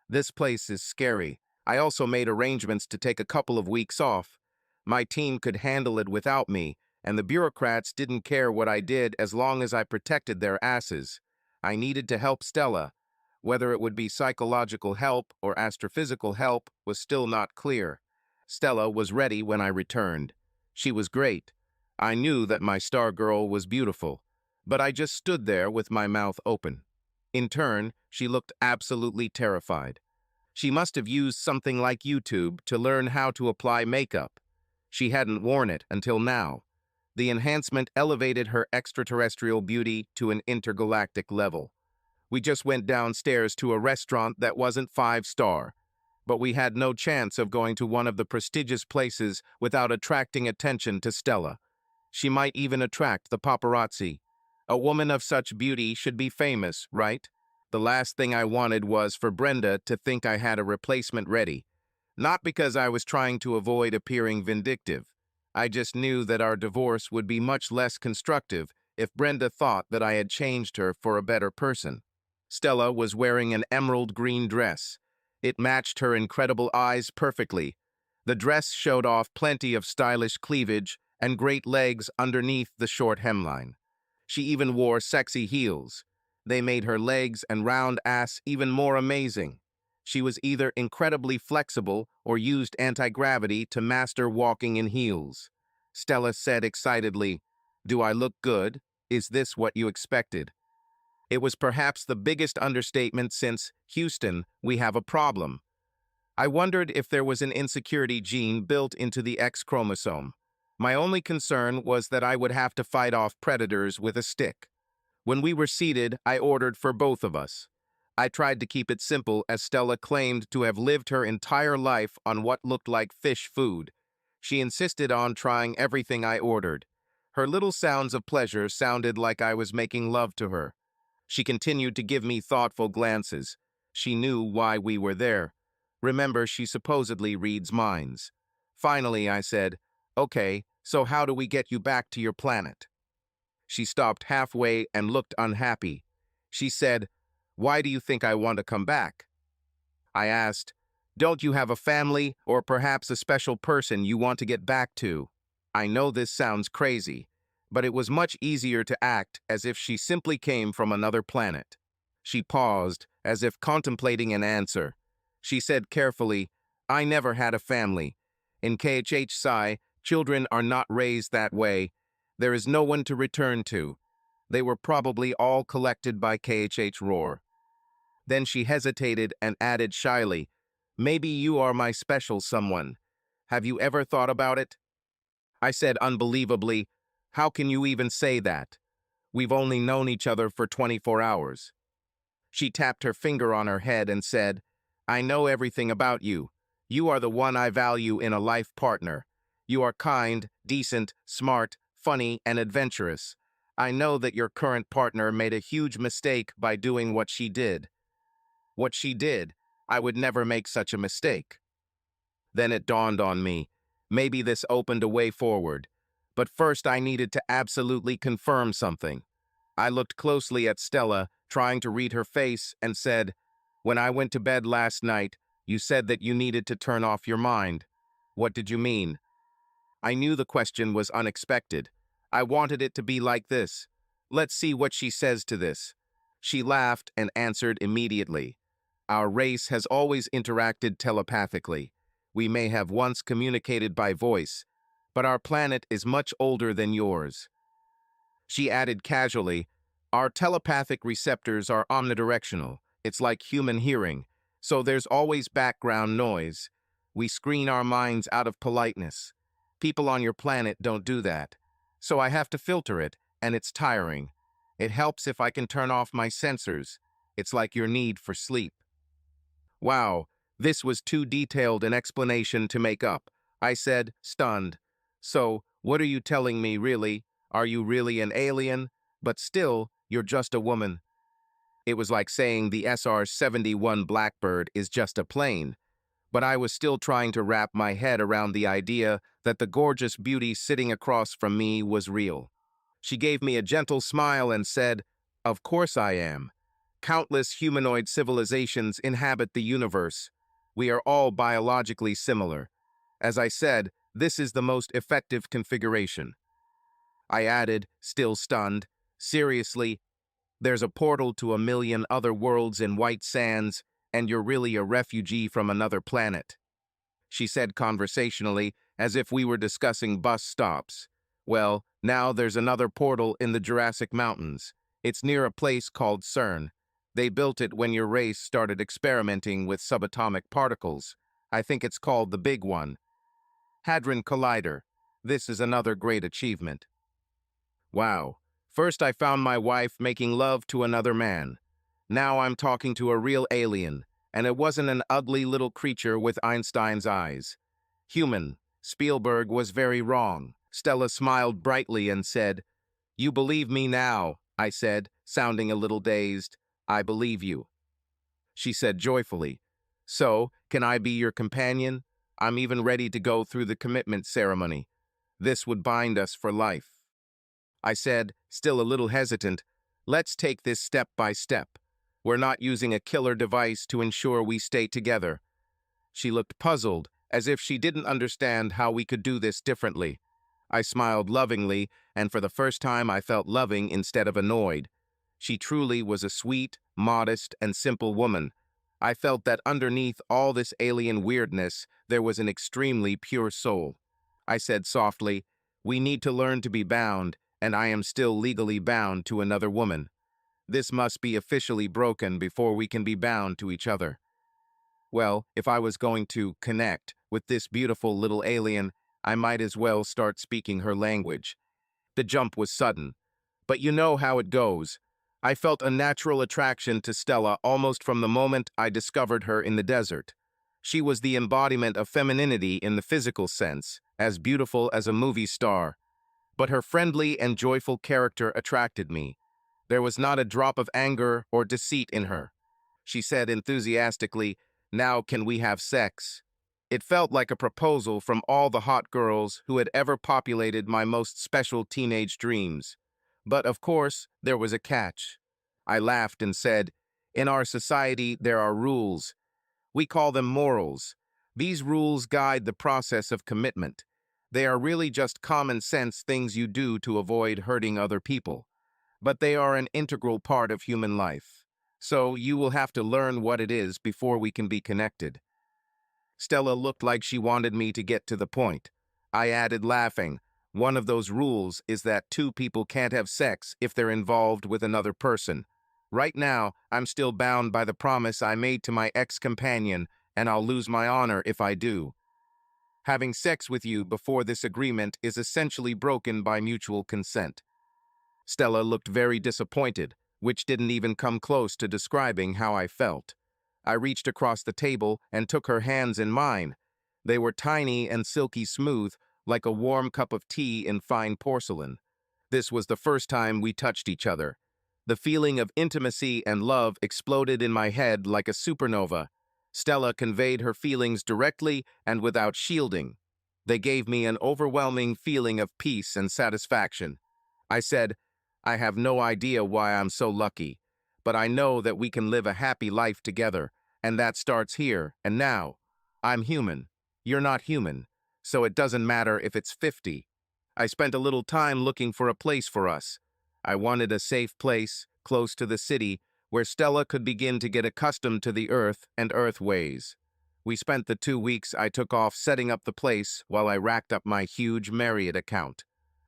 This place is scary. I also made arrangements to take a couple of weeks off. My team could handle it without me, and the bureaucrats didn't care what I did as long as I protected their asses. I needed to help Stella. Whether it would be psychological help or astrophysical help was still not clear. Stella was ready when I returned. She was great. I knew that my star girl was beautiful, but I just stood there with my mouth open. In turn, she looked absolutely terrified. She must have used something like YouTube to learn how to apply makeup. She hadn't worn it until now. The enhancement elevated her extraterrestrial beauty to an intergalactic level. We just went downstairs to a restaurant that wasn't 5-star, but we had no chance of going to one of the prestigious places without attracting attention to Stella. She might even attract the paparazzi. A woman of such beauty should be famous, right? The last thing I wanted was for Brenda to think I had a replacement ready. Not because I was trying to avoid appearing vindictive. I just knew that our divorce would be much less constructive if Brenda thought that I had changed her for a better person. Stella was wearing an emerald green dress. It matched her incredible eyes perfectly. The dress showed off plenty of stylish cleavage and great legs underneath the short hemline. She even wore sexy heels. They made her legs and round ass even more amazing. She was either incredibly flexible or used anti-gravity to master walking in heels. Stella said excitedly, "Do I look good? Is this what you expected?" It was perhaps the biggest understatement since, "Houston, we have a problem." I wondered if there was an insecurity gene built into the X chromosome. My only concern was that I would have to fight off predators with a stick. When we were seated, I ordered for both of us. I tried to keep it simple as Stella claimed to have lived her entire life on what looked like fish food. She insisted on trying everything I ordered. Her little sounds of pleasure sounded like I was making love to her. She continued to give me thoughtful glances. She knew why we were there. Remember, she supposedly reads minds. Finally, I said, "Okay, so how do we get you back to your planet?" She stopped halfway and looked unhappy. She said, "Why do you think I want to come back?" I asked, "Don't you have a family or perhaps a special person you want to get back to?" I know this sounds crazy, but it was much easier to act as if she simply came from another planet. She paused, as if contemplating an answer. She said carefully, "I never had a family. In KHH Psi, children are not raised that way. There is no one to return to. They were probably all collected by KHH Roar." Then she hesitated and added shyly, "Maybe you are my special someone. Have you ever thought about it?" I said unbelievably, "How can you even say that? We've only known each other for 24 hours. She tapped her finger on her head and said, "I know everything about you. You are the one I value in a life partner. You are kind, decent, smart, funny, and adventurous. I know that your current partner made a huge mistake by doing what she did. What she did, I would never make such a mistake." Then it dawned on me. Maybe this opened a way forward. But first I needed to absolutely confirm something. I looked closely at Stella, trying to read her face, and said, "When I went to bed last night, you said that you needed to turn off your mind. What did you mean?" I knew the question was unexpected. I wanted it to be like this. Let's see what she says to this. She laughed and answered immediately. "Our race has always interacted telepathically. We may have once communicated by voice, but our planet is much older than yours." She added casually, "Our telepathic receptors are omnidirectional. It's like human hearing, so there's always background noise. We screen our minds out of politeness. People on your planet don't do that. So I have to filter it, and it's tiring. It helps if I can turn off my sensors. It's like your need for sleep." Wow, this was too detailed an explanation to make up. I said, stunned. "So, what are you telling me, really? Are you really an alien? But still, you're just a woman." It was like saying the SR-71 Blackbird is just a plane. But I was still trying to wrap my head around the idea that the gorgeous beauty sitting across from me was real. She gave me a gentle smile and said, "Of course I am. Countless humanoid civilizations inhabit the universe. We are all biologically similar. As I said, this is the most effective configuration." I added, still stunned, "Seriously, there's a portal to a million other worlds in white sands, and you're really a refugee from another planet." She said conversationally, as if we were discussing bus stops. "Well, now there's another portal in the Jurassic Mountains. It's near a place called CERN. They built it when your race started experimenting with subatomic particles. I think it's called the Big One. Hadron Collider. This is another great achievement." Wow. First I found my wife making love to another man. Now I'm talking to a real alien, and it wasn't an ugly little creature with Einstein's eyes. Human. Spielberg was very wrong. Stella smiled brightly and said, "You believe me now," I said, sounding a little dazed. "I believe you." She said joyfully, "So, can I be your companion? I'm even ready to go through the commitment ceremony. This would bind us for life." I said, still a little hesitant, "Let's take this step by step. We're not using a killer device to ensure we stay together." She looked puzzled, as if she didn't understand how we could do this differently. I smiled lovingly, and for the first time I felt loving instead of annoyed. She truly was a sweet, modest, and simple woman. I felt that underneath all this alien weirdness, there was an extremely pure soul. I said softly, "We need to learn to be bound, and I am still legally bound to another woman. This must be officially broken before we can be bound to each other." Well, if I was going to connect with this beautiful little alien, I might as well start speaking her language. The jump was sudden, but you know how it goes. I felt a natural attraction to Stella almost from the moment I discovered her in the desert. She was the embodiment of femininity in the physical sense, as beautiful as a movie star. But her friendly and joyful character attracted me. There was not a drop of anger or deceit in her. She said enthusiastically, "Now can we have sex?" It felt like a proposal from all the hot girls who had ever populated my most special teenage dreams. But of course, there was a catch. I laughed and said, "In our society, there are rules. We call them morals. These rules guide the process of commitment. They are really just common sense things you do to avoid hurting other people. But they are an integral part of human life. So you will have to learn what it is before we can be connected." Stella looked like she wanted me to get to the point. I added, laughing, "One of those rules is that two people can't have sex if they're involved with another person. Right now, I'm still bound by the promise I made to my ex-companion, and I'll lose my honor if I do. Having sex with you before this agreement is essentially broken by mutual consent." Stella looked very disappointed, which didn't even come close to describing how I felt. I reached across the table and took her hands in mine. They were tiny and silky smooth, like a warm cup of tea in fine porcelain. This was the first time we touched each other. The feeling of intimacy and love exploded in my head like a supernova. Stella conveyed her feelings directly and without shielding. They gave me an overwhelming feeling of peace and satisfaction. I said, "I have no idea why I'm so lucky, but I know that we can live a happy life together, and that starts here and now. I'm human. You're not human, so it doesn't matter if it's 50. I spent a little time looking for a place for us. I wanted a safe place, close to the city, where Stella could begin to get accustomed to the earth and earth ways. We spent the 2 weeks I took off setting up the place while I racked up my huge Marriott account.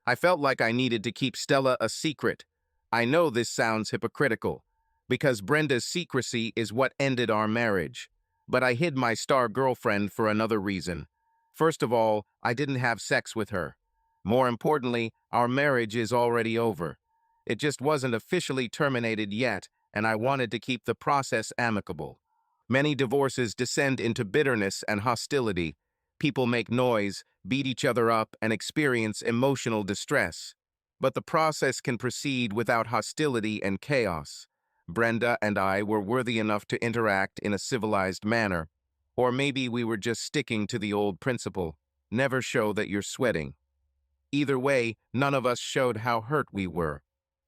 I felt like I needed to keep Stella a secret. I know this sounds hypocritical, because Brenda's secrecy is what ended our marriage. But I hid my star girlfriend for another reason. First of all, I didn't have sex with her. More importantly, our marriage is already over. It just wasn't officially terminated yet, and I wanted to keep the process amicable. Many divorces descend into bitterness and hostility. People make noise, beat each other up, and experience emotional distress. But the process can proceed without hostility and chaos. Brenda and I were worthy enough to interact in a civilized manner. Or maybe we were just sticking to the old principle: never show that you're sweating. Either way, none of us showed how hurt we were.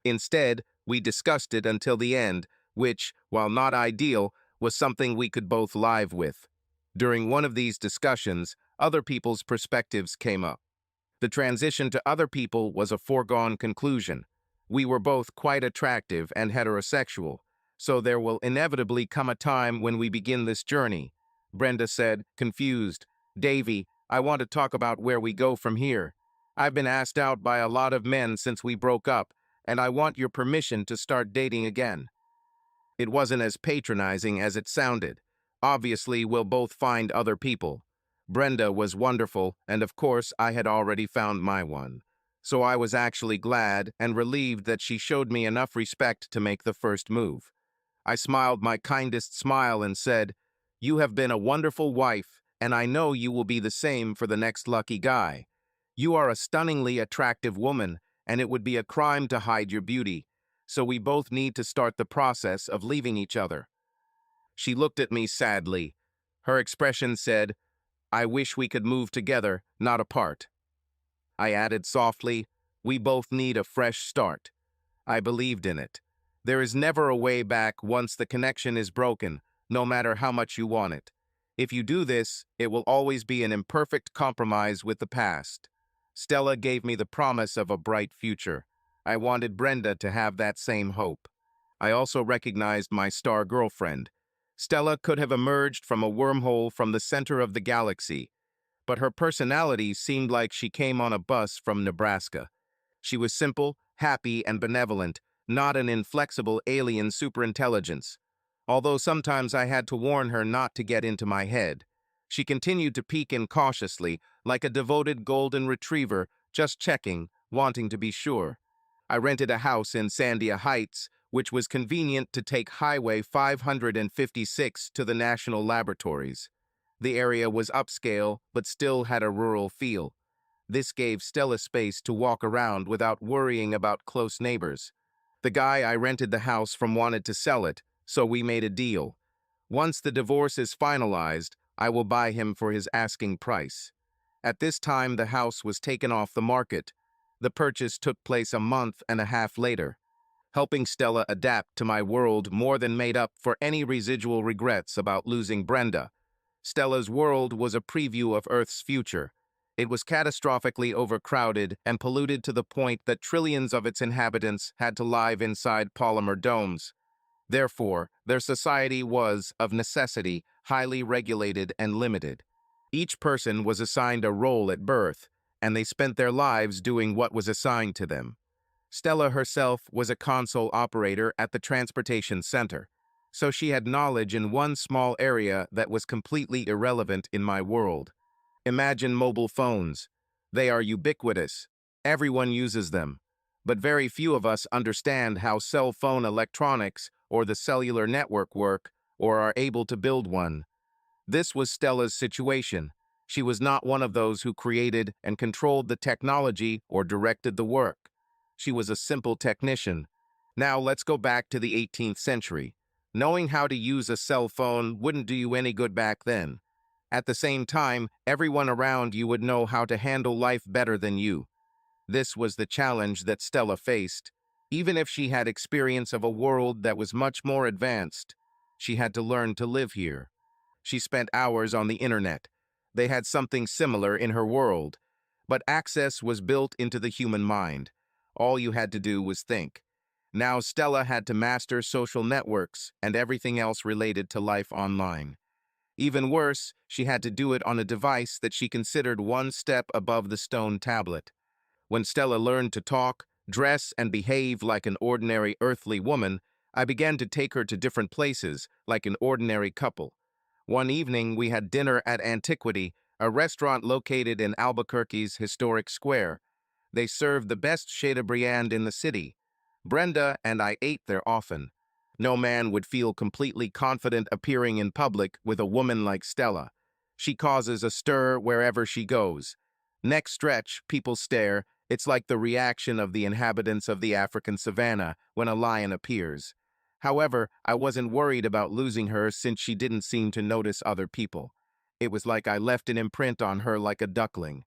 Instead, we discussed it until the end, which, while not ideal, was something we could both live with. During one of these discussions, other people's perspectives came up. The transition to other people was a foregone conclusion. We were both quite attractive and heterosexual, so there will inevitably come a time when we begin this journey. Brenda said, confused, "Davy, I want to talk about where we go from here. I've been asked out by a lot of men since we broke up, and I want your permission to start dating again." It wasn't as patronizing as it sounded. Obviously, we'll both find other people. Brenda was wonderful, and of course, I had already found my one. So I was actually glad and relieved that she showed me enough respect to make the first move. I smiled my kindest smile and said, "You have been a wonderful wife, and I know you will be the same for the next lucky guy. You are a stunningly attractive woman, and it would be a crime to hide your beauty, so we both need to start the process of leaving each other." She looked at me sadly. Her expression said, "I wish we could move together, not apart." I added softly, "We both need a fresh start." I believed in it. There is never a way back once the connection is broken, no matter how much you want it. If you do this, it will always be an imperfect compromise with the past. Stella gave me the promise of a bright future. I wanted Brenda to have that same hope. I also recognized my star girlfriend. Stella could have emerged from a wormhole from the center of the galaxy, but her personality seemed like she came on a bus from Nebraska. She was simple, happy, and benevolent, not an inflexible alien superintelligence. Although sometimes I had to warn her not to get into my head. She continued to peek in cautiously, like a devoted golden retriever, just checking, wanting to be sure. I rented a house in Sandia Heights, which was convenient to take Highway 556 to the National Laboratories. The area was upscale, but still had a rural feel. This gave Stella space to walk around without worrying about close neighbors. The guy I rented the house from wanted to sell it, so we made a deal. Once the divorce is finalized, I will buy him for his asking price. At this time, the house was taken off the market. The purchase took place a month and a half later. Helping Stella adapt to my world more than made up for any residual regrets about losing Brenda. Stella's world was a preview of Earth's future. It was catastrophically overcrowded and polluted to the point that trillions of its inhabitants had to live inside polymer domes. Therefore, their society was, of necessity, highly regulated and limited. Each person was assigned a role at birth, and they spent their lives doing what was assigned to them. Stella herself was a console operator at the transportation center, so she had knowledge in one small area that was completely irrelevant in my world. Imagine mobile phones. They are ubiquitous. Everyone uses them. But very few of us understand how cell phone electronics or the cellular network work or are able to build one. This was Stella's situation. She was not one of those who created and controlled the technology or directed the work. She was a simple technician. Now let's go back to the 18th century. Knowing how to use a cell phone wouldn't do you any good back then. At the same time, everyone around you would know how to handle life better than you. This was the challenge that Stella faced. Even if she had experience of a world that was much more advanced, she had to learn to live here. She spent hours on the internet. They had something similar in her world, but access was built into the human mind. All you had to do was think. Now Stella had to master social networks and everything else related to life online. Even worse, she had to do it on a device that she considered one step above the stone tablet. When Stella learned to talk, dress, and behave like an ordinary earthly woman, I began to take her to different places, like an ordinary couple. One evening, we had dinner at Antiquity, a restaurant located in Albuquerque's historic square. They served the best Chateaubriand in the city. Brenda and I ate there often. No man would feel completely confident appearing in public with a woman like Stella. She causes a stir wherever she goes. Next stretch, people stare. It's like the reaction of the inhabitants of the African savanna when a lion appears. However, I wasn't worried about losing her since she didn't seem to notice other people. It was like I left an imprint on her like a duckling.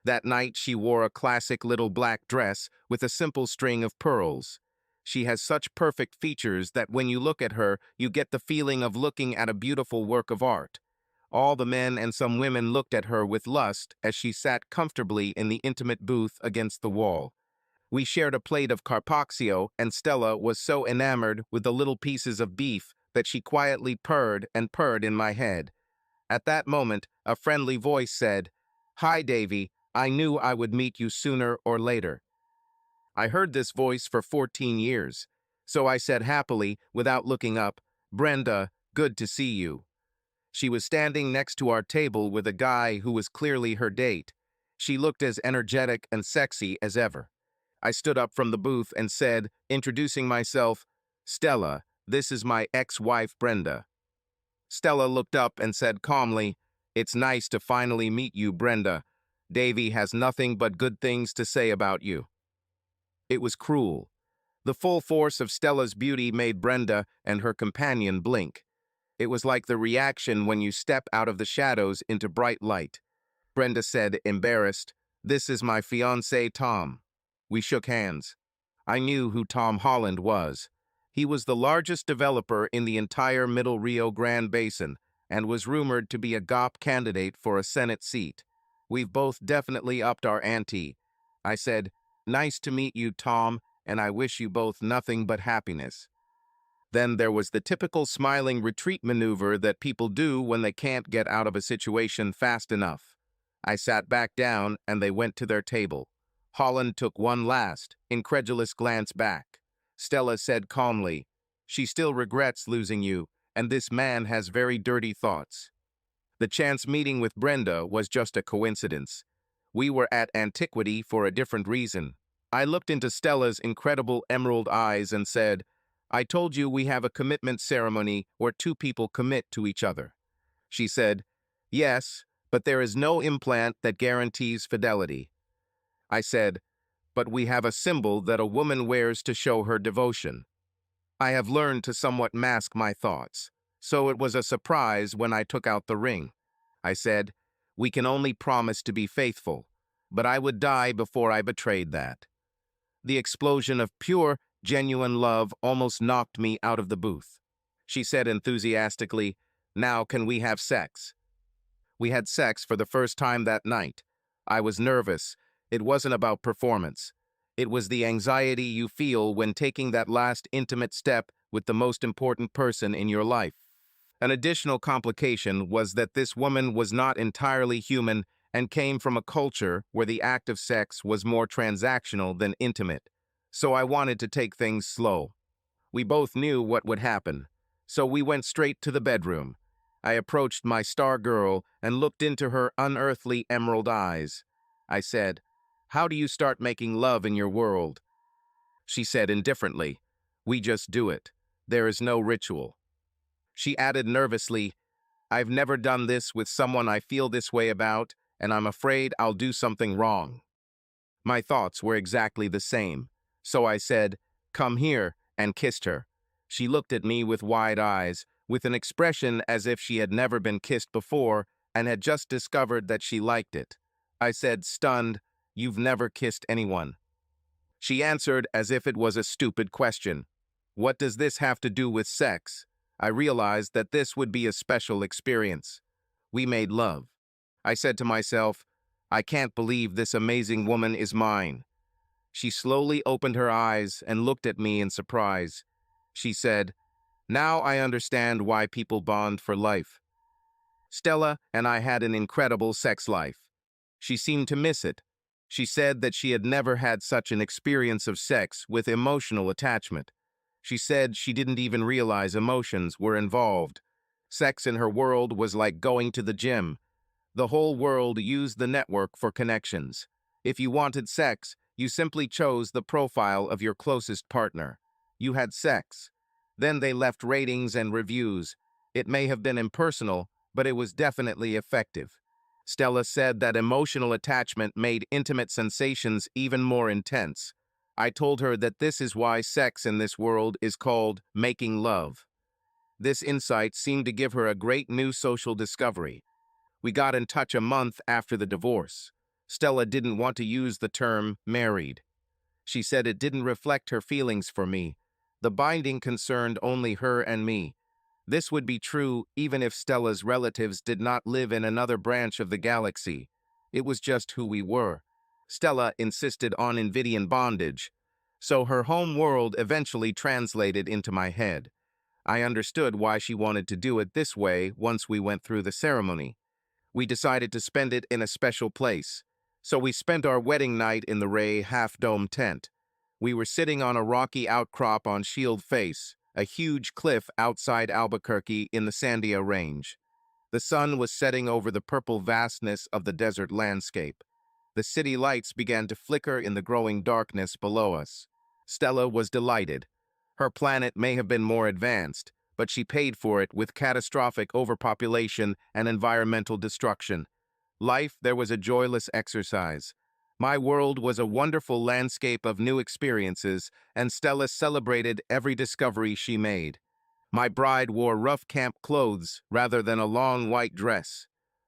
That night, she wore a classic little black dress with a simple string of pearls. She has such perfect features that when you look at her, you get the feeling of looking at a beautiful work of art. All the men and some women looked at her with lust as she sat comfortably in the intimate booth against the wall. We shared a plate of carpaccio, and Stella was so enamored with the little pieces of beef that she quietly purred and purred in my head. At that moment, a friendly voice said, "Hi, Davy. I knew I would meet you sooner or later." I heard this voice for 14 years, so I said happily, without looking up, "Brenda, good to see you." She was standing next to our table with a guy who was clearly her date. She looked as energetic and sexy as ever. I stood up from the booth and said, introducing myself, "Stella, This is my ex-wife, Brenda." Stella looked up and said calmly, "It's nice to finally meet you, Brenda. Davy has nothing but good things to say about you." It was cruel. The full force of Stella's beauty made Brenda and her companion blink. It was like the reaction when you step out of the shadows into bright light. Brenda said, embarrassed, "This is my fiancé, Tom." We shook hands. I knew who Tom Holland was. He was the largest developer in the entire Middle Rio Grande Basin and was rumored to be a GOP candidate for a Senate seat. "We've both definitely upped our ante." I said, "Nice to meet you, Tom, and I wish you both nothing but happiness." Then there was the typical smiling retreat maneuver that people do when they can't get out of a situation fast enough. I sat back down and they went to their table. Holland took one last, incredulous glance back. Stella said calmly, "She still regrets losing you, and this man has very dirty thoughts." The chance meeting with Brenda was just a coincidence. We were at Antiquity for a different reason. I looked into Stella's incredible emerald eyes and said, "I told you we have a commitment ceremony where two people commit to each other." She said, "Yes, but there is no implant that guarantees fidelity." I said, "But we have a symbol that a woman wears to show her devotion." I have learned to somewhat mask my thoughts, so it was a surprise when I took out the ring. I said, "We can only promise to be faithful, but I would die before I betrayed that." The explosion of pure, genuine love almost knocked me out of the booth. She said enthusiastically, "Now can we have sex?" We had sex for the first time that night. I was nervous. It wasn't about performance. It was the anxiety you feel when taking that last intimate step with the most important person in your life. An additional complication was that this woman was not entirely human and came from a culture where the act of sex was more transactional than intimate. So I wanted to take things slow. We both knew what would happen, so we went straight to the bedroom. I approached my star girl and looked into her unearthly emerald eyes. I said, "How do you start making love in your world?" She said indifferently, "We just do it. There is no ritual." She added nervously, "I've never done this with someone I feel this way about, and I'm afraid I'll do something wrong." My thoughts were exactly the same, so I said, "Come here," and kissed her. She looked at me with wide eyes, with an expression as if she had never been kissed before and had just discovered that she liked it. I said, stunned, "You've never kissed anyone." She answered as if it was a stupid question. "What does this have to do with sex?" I realized that this would be a special experience. We made love. I said to myself, "I can't believe this amazing woman is mine." She slowly opened her eyes and looked at me in surprise. She said, "Now I understand why people bond for life." Stella and I had an incredible sex life. She seemed to miss it. She said that she had never had such an experience of sex with emotional attachment. She said she didn't even realize emotions were involved. Sex in her world was like going to the gym. The whole world used the network for connections. If you wanted sex, you simply chose the profile of your closest partner. You had sex. Then they left ratings and reviews. It may have been impersonal, but it was definitely effective. Stella said that emotional attachment made intimate sensations even more intense. I told her that this is why sex in this world is called making love. This insight seemed to give her a great new social discovery. We got in touch a month after the divorce. Stella didn't want to use the term married. She said it didn't reflect her feelings for me. The binding concerned only her and me. This would be true even if Stella's relatives did not live in another branch of the galaxy. It was just who we were. Stella insisted on Invidian bondage, so her home world eventually translated into my head. I understood why she wanted to do it this way once we went through the ceremony. We decided to spend it in a special place, so we spent our wedding night in the Ray half-dome tent. We were sitting on a rocky outcrop on Shield Face, a huge cliff outside Albuquerque in the Sandia Range. The sun was setting over the purple vastness of the desert landscape. The city lights began to flicker in the growing darkness below us. Stella was delighted. Her planet may have been more advanced, but she paid for it with catastrophic overpopulation and environmental destruction. Life there was a joyless exercise. My world was a wonderful landscape of new experiences, and Stella celebrated every discovery she made. My bride wore rough camp clothes rather than a long white dress.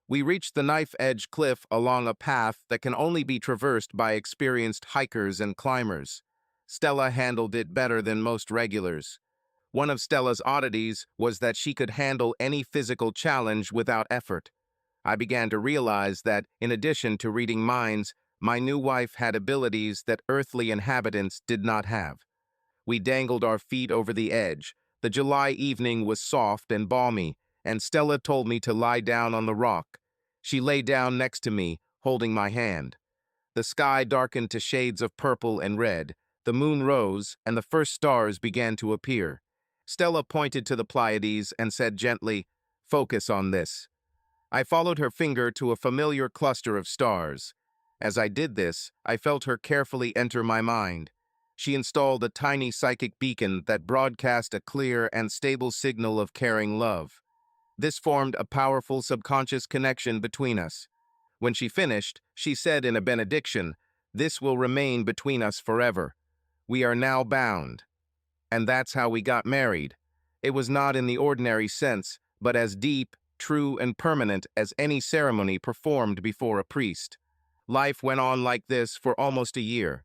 We reached the knife-edge cliff along a path that can only be traversed by experienced hikers and climbers. Stella handled it better than most regulars. One of Stella's oddities was that she could handle any physical challenge without effort. I began to realize that, in addition to reading minds, my new wife had abilities that earthly inhabitants did not have. We dangled our feet over the edge. The July evening was soft and balmy, and Stella told me to lie down on the rock. She lay down next to me, holding my hand. The sky darkened to shades of purple and red. The moon rose, and the first stars began to appear. Stella pointed to the Pleiades and said gently, "Focus on this." I followed her finger to a familiar cluster of stars. As I did this, I felt her carefully enter my mind. She installed a tiny psychic beacon that broadcast a clear and stable signal of caring love. This formed a powerful subconscious connection between us. When she finished, she said in a benediction, "This will remain between us forever. We are now bound." And that's how we got married. It was not in the ordinary sense, but as deep, true, and permanent as any ceremony performed before a priest. Life went on like this for almost a year.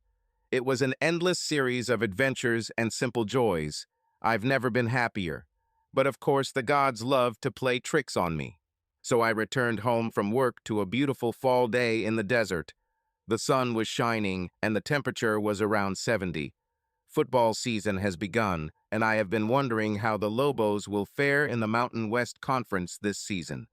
It was an endless series of adventures and simple joys. I've never been happier. But of course, the gods love to play tricks on me. So I returned home from work to a beautiful fall day in the desert. The sun was shining, and the temperature was around 70. Football season has begun, and I have been wondering how the Lobos will fare in the Mountain West Conference this season.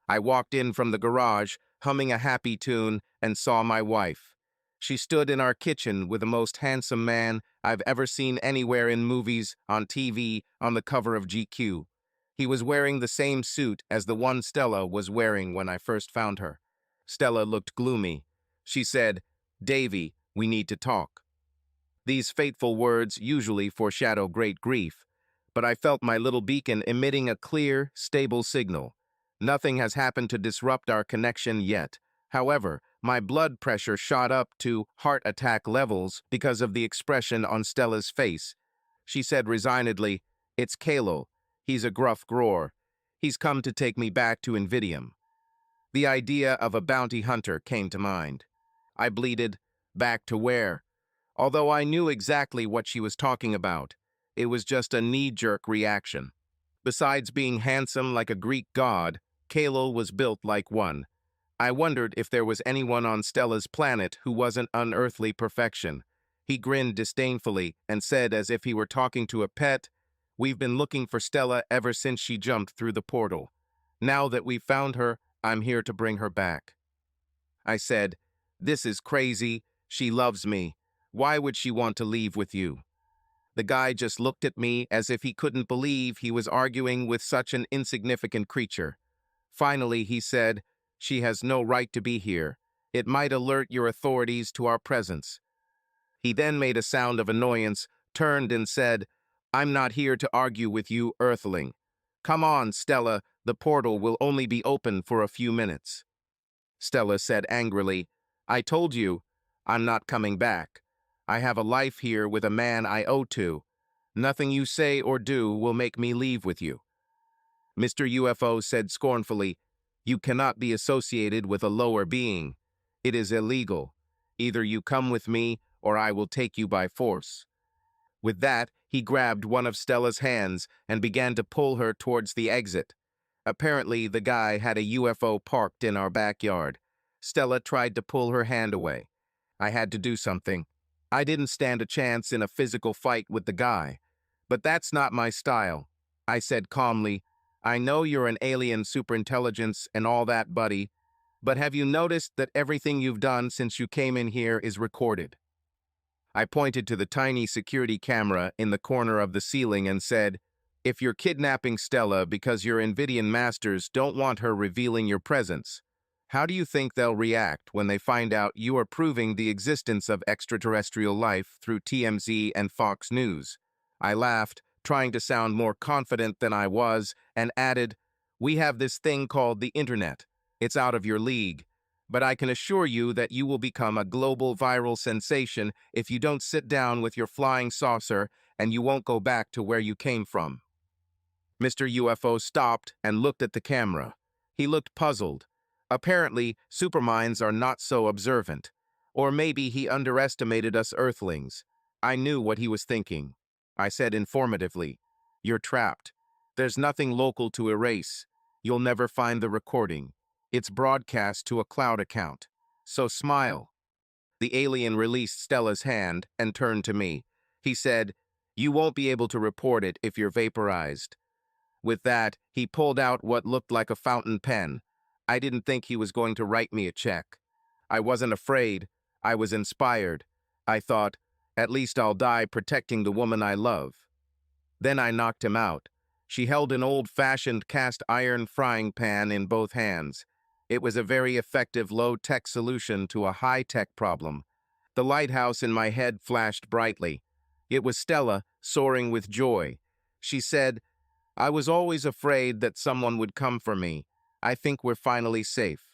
I walked in from the garage, humming a happy tune, and saw my wife. She stood in our kitchen with the most handsome man I've ever seen anywhere in movies, on TV, on the cover of GQ. He was wearing the same suit as the one Stella was wearing when I first found her. Stella looked gloomy. She said, "Davy, we need to talk." These fateful words usually foreshadow great grief, but I felt my little beacon emitting a clear, stable signal. Nothing has happened to disrupt our connection yet. However, my blood pressure shot up to heart attack levels because of the expression on Stella's face. She said resignedly, "It's Kalo. He's a gruff grower. He's come to take me back to Invidium." The idea of a bounty hunter came to mind. I bleated, "Back to where?" Although I knew exactly what she was talking about, it was just a knee-jerk reaction. Besides being handsome like a Greek god, Kalil was built like one. I wondered if there was anyone on Stella's planet who wasn't unearthly perfection. He grinned disdainfully and said as if he were talking to a pet, "We've been looking for Stella ever since she jumped through the portal. Now that we've found her, I'm here to bring her back." I said, "This is crazy. She loves me. Why would she want to leave with you?" The guy just looked at me as if he couldn't believe he was arguing with such an insignificant creature. Finally, he said, "She has no right to be here. It might alert your authorities to our presence." He then made a sound of annoyance, turned and said, "I'm not here to argue with you, Earthling. Come on, Stella, the portal will only be open for a few minutes." Stella said angrily, "I told you, I'm not coming back. I have a life here with a man I owe to. Nothing you say or do will make me leave with you." Mr. UFO said scornfully, "You cannot be associated with a lower being. It is illegal. Either you come with me, or I will take you by force." With that, he grabbed one of Stella's hands and began to pull her towards the exit. Apparently, the guy had a UFO parked in our backyard. Stella tried to pull her hand away. I had to do something. I didn't stand a chance in a physical fight with the guy. But that's not my style. I said calmly, "I know you're an alien superintelligence and all that, buddy, but have you noticed that everything you've done since you came in here is recorded?" I pointed to the tiny security camera in the corner of the ceiling and said, "If you're kidnapping Stella because your Invidian masters don't want her revealing your presence, how do you think they'll react when they find out you are proving the existence of extraterrestrial life through TMZ and Fox News? I laughed, trying to sound more confident than I was, and added, "We have this thing called the internet. It's out of your league. But I can assure you that you will become a global viral sensation if you don't sit down with your flying saucer, and you won't go back to where you came from." Mr. UFO stopped and looked at the camera. He looked puzzled. Apparently, superminds are not so observant. Or maybe he underestimated us Earthlings. I knew what he was thinking. I said informatively, "You're trapped. There's nothing local to erase. You'll never find the recording. It's broadcast to a cloud account. So smile." The alien released Stella's hand and turned to me. He said, "You won't be able to report it if you're vaporized." With that, he pulled out what looked like a fountain pen. I didn't think he was going to write me a check. I wasn't afraid. I was inspired. I thought, at least I'll die protecting the woman I love. Then I knocked him out. She held an old-fashioned cast iron frying pan in both hands. It was a very effective low-tech solution to a high-tech problem. The lighthouse in my head flashed brightly. It was Stella, soaring with joy. She said, "I was always afraid that someone would come for me. I think we're finally safe."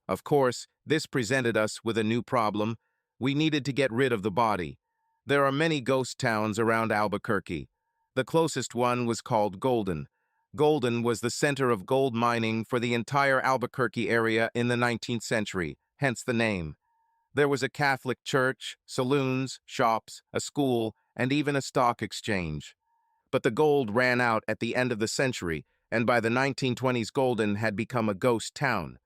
Of course, this presented us with a new problem. We needed to get rid of the body. There are many ghost towns around Albuquerque. The closest one was called Golden. Golden was the center of gold mining for the entire Albuquerque area in the 19th century, hence the name. There was a Catholic church, saloons, shops, a school, and even a stock exchange. But the gold ran out at the end of the century, and by the 1920s Golden had become a ghost town.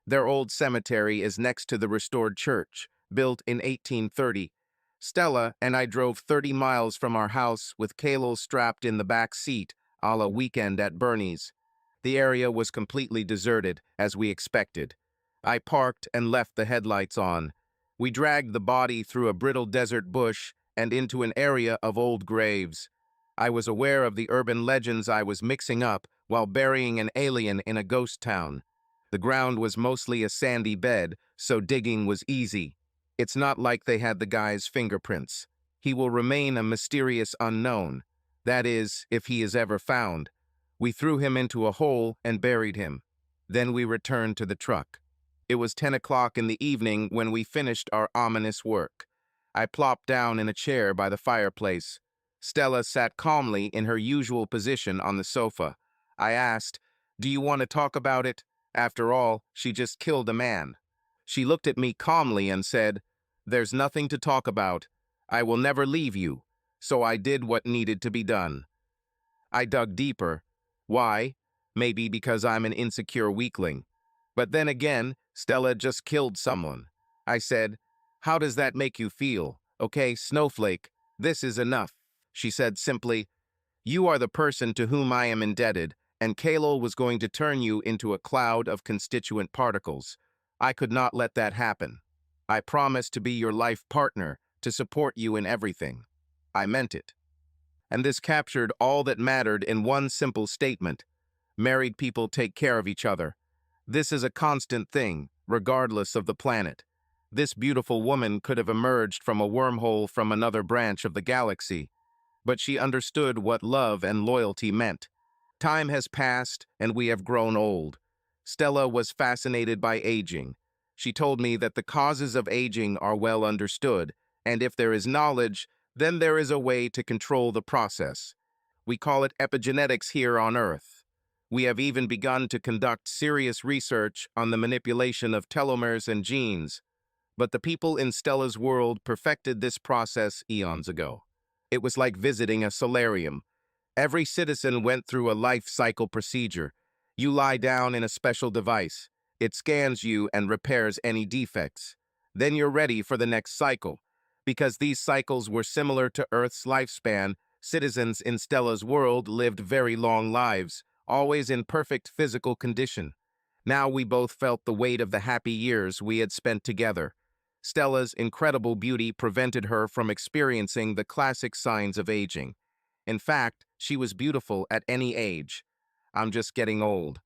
Their old cemetery is next to the restored church, built in 1830. Stella and I drove 30 miles from our house with Kalil strapped in the back seat, a la Weekend at Bernie's. The area was completely deserted, as we expected. I parked and left the headlights on. We dragged the body through a brittle desert bush and into an area of old graves. I was aware of the urban legends I was mixing up while burying an alien in a ghost town. The ground was mostly a sandy bed, so digging was easy. It's not like they had the guy's fingerprints. He will remain a mysterious unknown. That is, if he is ever found. We threw him into a hole and buried him. Then we returned to the truck. It was 10 o'clock in the evening when we finished our ominous work. I plopped down in a chair by the fireplace. Stella sat calmly in her usual position on the sofa. I asked, "Do you want to talk about it? After all, she just killed a man." She looked at me calmly and said, "There's nothing to talk about. I will never leave you." So I did what needed to be done. I dug deeper. Why? Maybe because I'm an insecure weakling. But then again, Stella just killed someone. I said, "How does that make you feel? Okay, Snowflake, this is enough." She said simply, "You are the person to whom I am indebted, and Kalil was going to turn you into a cloud of constituent particles. I could not let that happen. I promised to be your life partner, to support you in everything. I meant it." And this captured all that mattered in one simple statement. Married people take care of each other. This is a constant thing, regardless of the planet. This beautiful woman could have emerged from a wormhole from another branch of the galaxy, but she understood what love and loyalty meant. Time has passed, and we have grown old. Stella was fascinated by aging. She told me that the causes of aging are well understood, and if there is knowledge, then there is a way to control the process. We call it epigenetics here on Earth. We have even begun to conduct serious research on the manipulation of telomeres and genes, but the people in Stella's world perfected this process eons ago. It was like visiting a solarium. Every citizen went through a life cycle procedure. You lie down in a special device. It scans you and repairs any defects. Then you're ready for the next cycle. Because these cycles were similar to Earth's lifespan, citizens in Stella's world lived very long lives, always in perfect physical condition. Now we both felt the weight of the happy years we had spent together. Stella's incredible beauty prevented her from experiencing the classic signs of aging. In fact, she was beautiful at any age. I'm just getting old.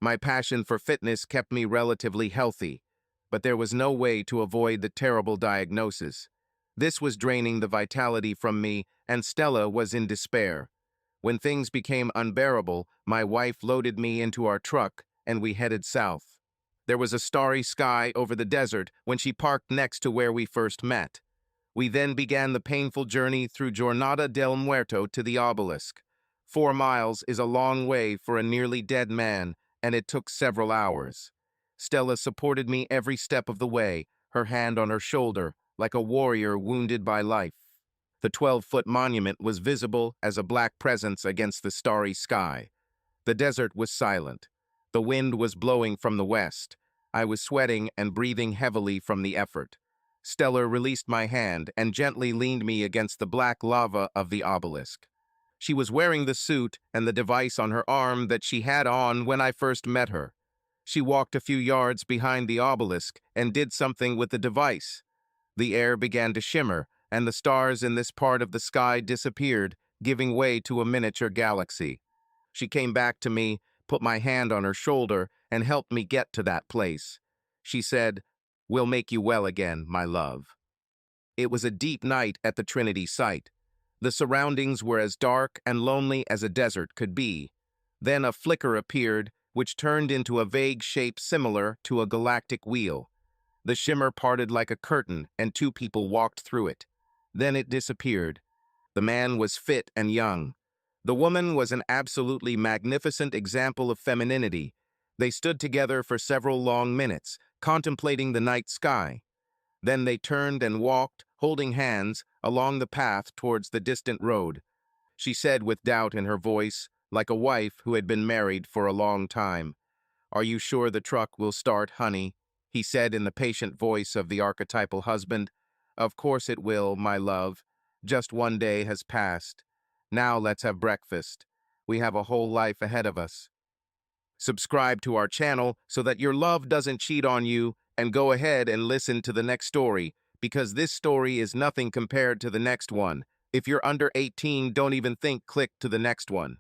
My passion for fitness kept me relatively healthy, but there was no way to avoid the terrible diagnosis. This was draining the vitality from me, and Stella was in despair. When things became unbearable, my wife loaded me into our truck, and we headed south. There was a starry sky over the desert when she parked next to where we first met. We then began the painful journey through Jornada del Muerto to the obelisk. 4 miles is a long way for a nearly dead man, and it took several hours. Stella supported me every step of the way, her hand on her shoulder, like a warrior wounded by life. The 12-foot monument was visible as a black presence against the starry sky. The desert was silent. The wind was blowing from the west. I was sweating and breathing heavily from the effort. Stella released my hand and gently leaned me against the black lava of the obelisk. She was wearing the suit and the device on her arm that she had on when I first met her. She walked a few yards behind the obelisk and did something with the device. The air began to shimmer, and the stars in this part of the sky disappeared, giving way to a miniature galaxy. She came back to me, put my hand on her shoulder, and helped me get to that place. She said, "We'll make you well again, my love." It was a deep night at the Trinity site. The surroundings were as dark and lonely as a desert could be. Then a flicker appeared, which turned into a vague shape similar to a galactic wheel. The shimmer parted like a curtain, and two people walked through it. Then it disappeared. The man was fit and young. The woman was an absolutely magnificent example of femininity. They stood together for several long minutes, contemplating the night sky. Then they turned and walked, holding hands, along the path towards the distant road. She said with doubt in her voice, like a wife who had been married for a long time, "Are you sure the truck will start, honey?" He said in the patient voice of the archetypal husband, "Of course it will, my love. Just one day has passed. Now let's have breakfast. We have a whole life ahead of us." Subscribe to our channel so that your love doesn't cheat on you, and go ahead and listen to the next story, because this story is nothing compared to the next one. If you're under 18, don't even think click to the next one.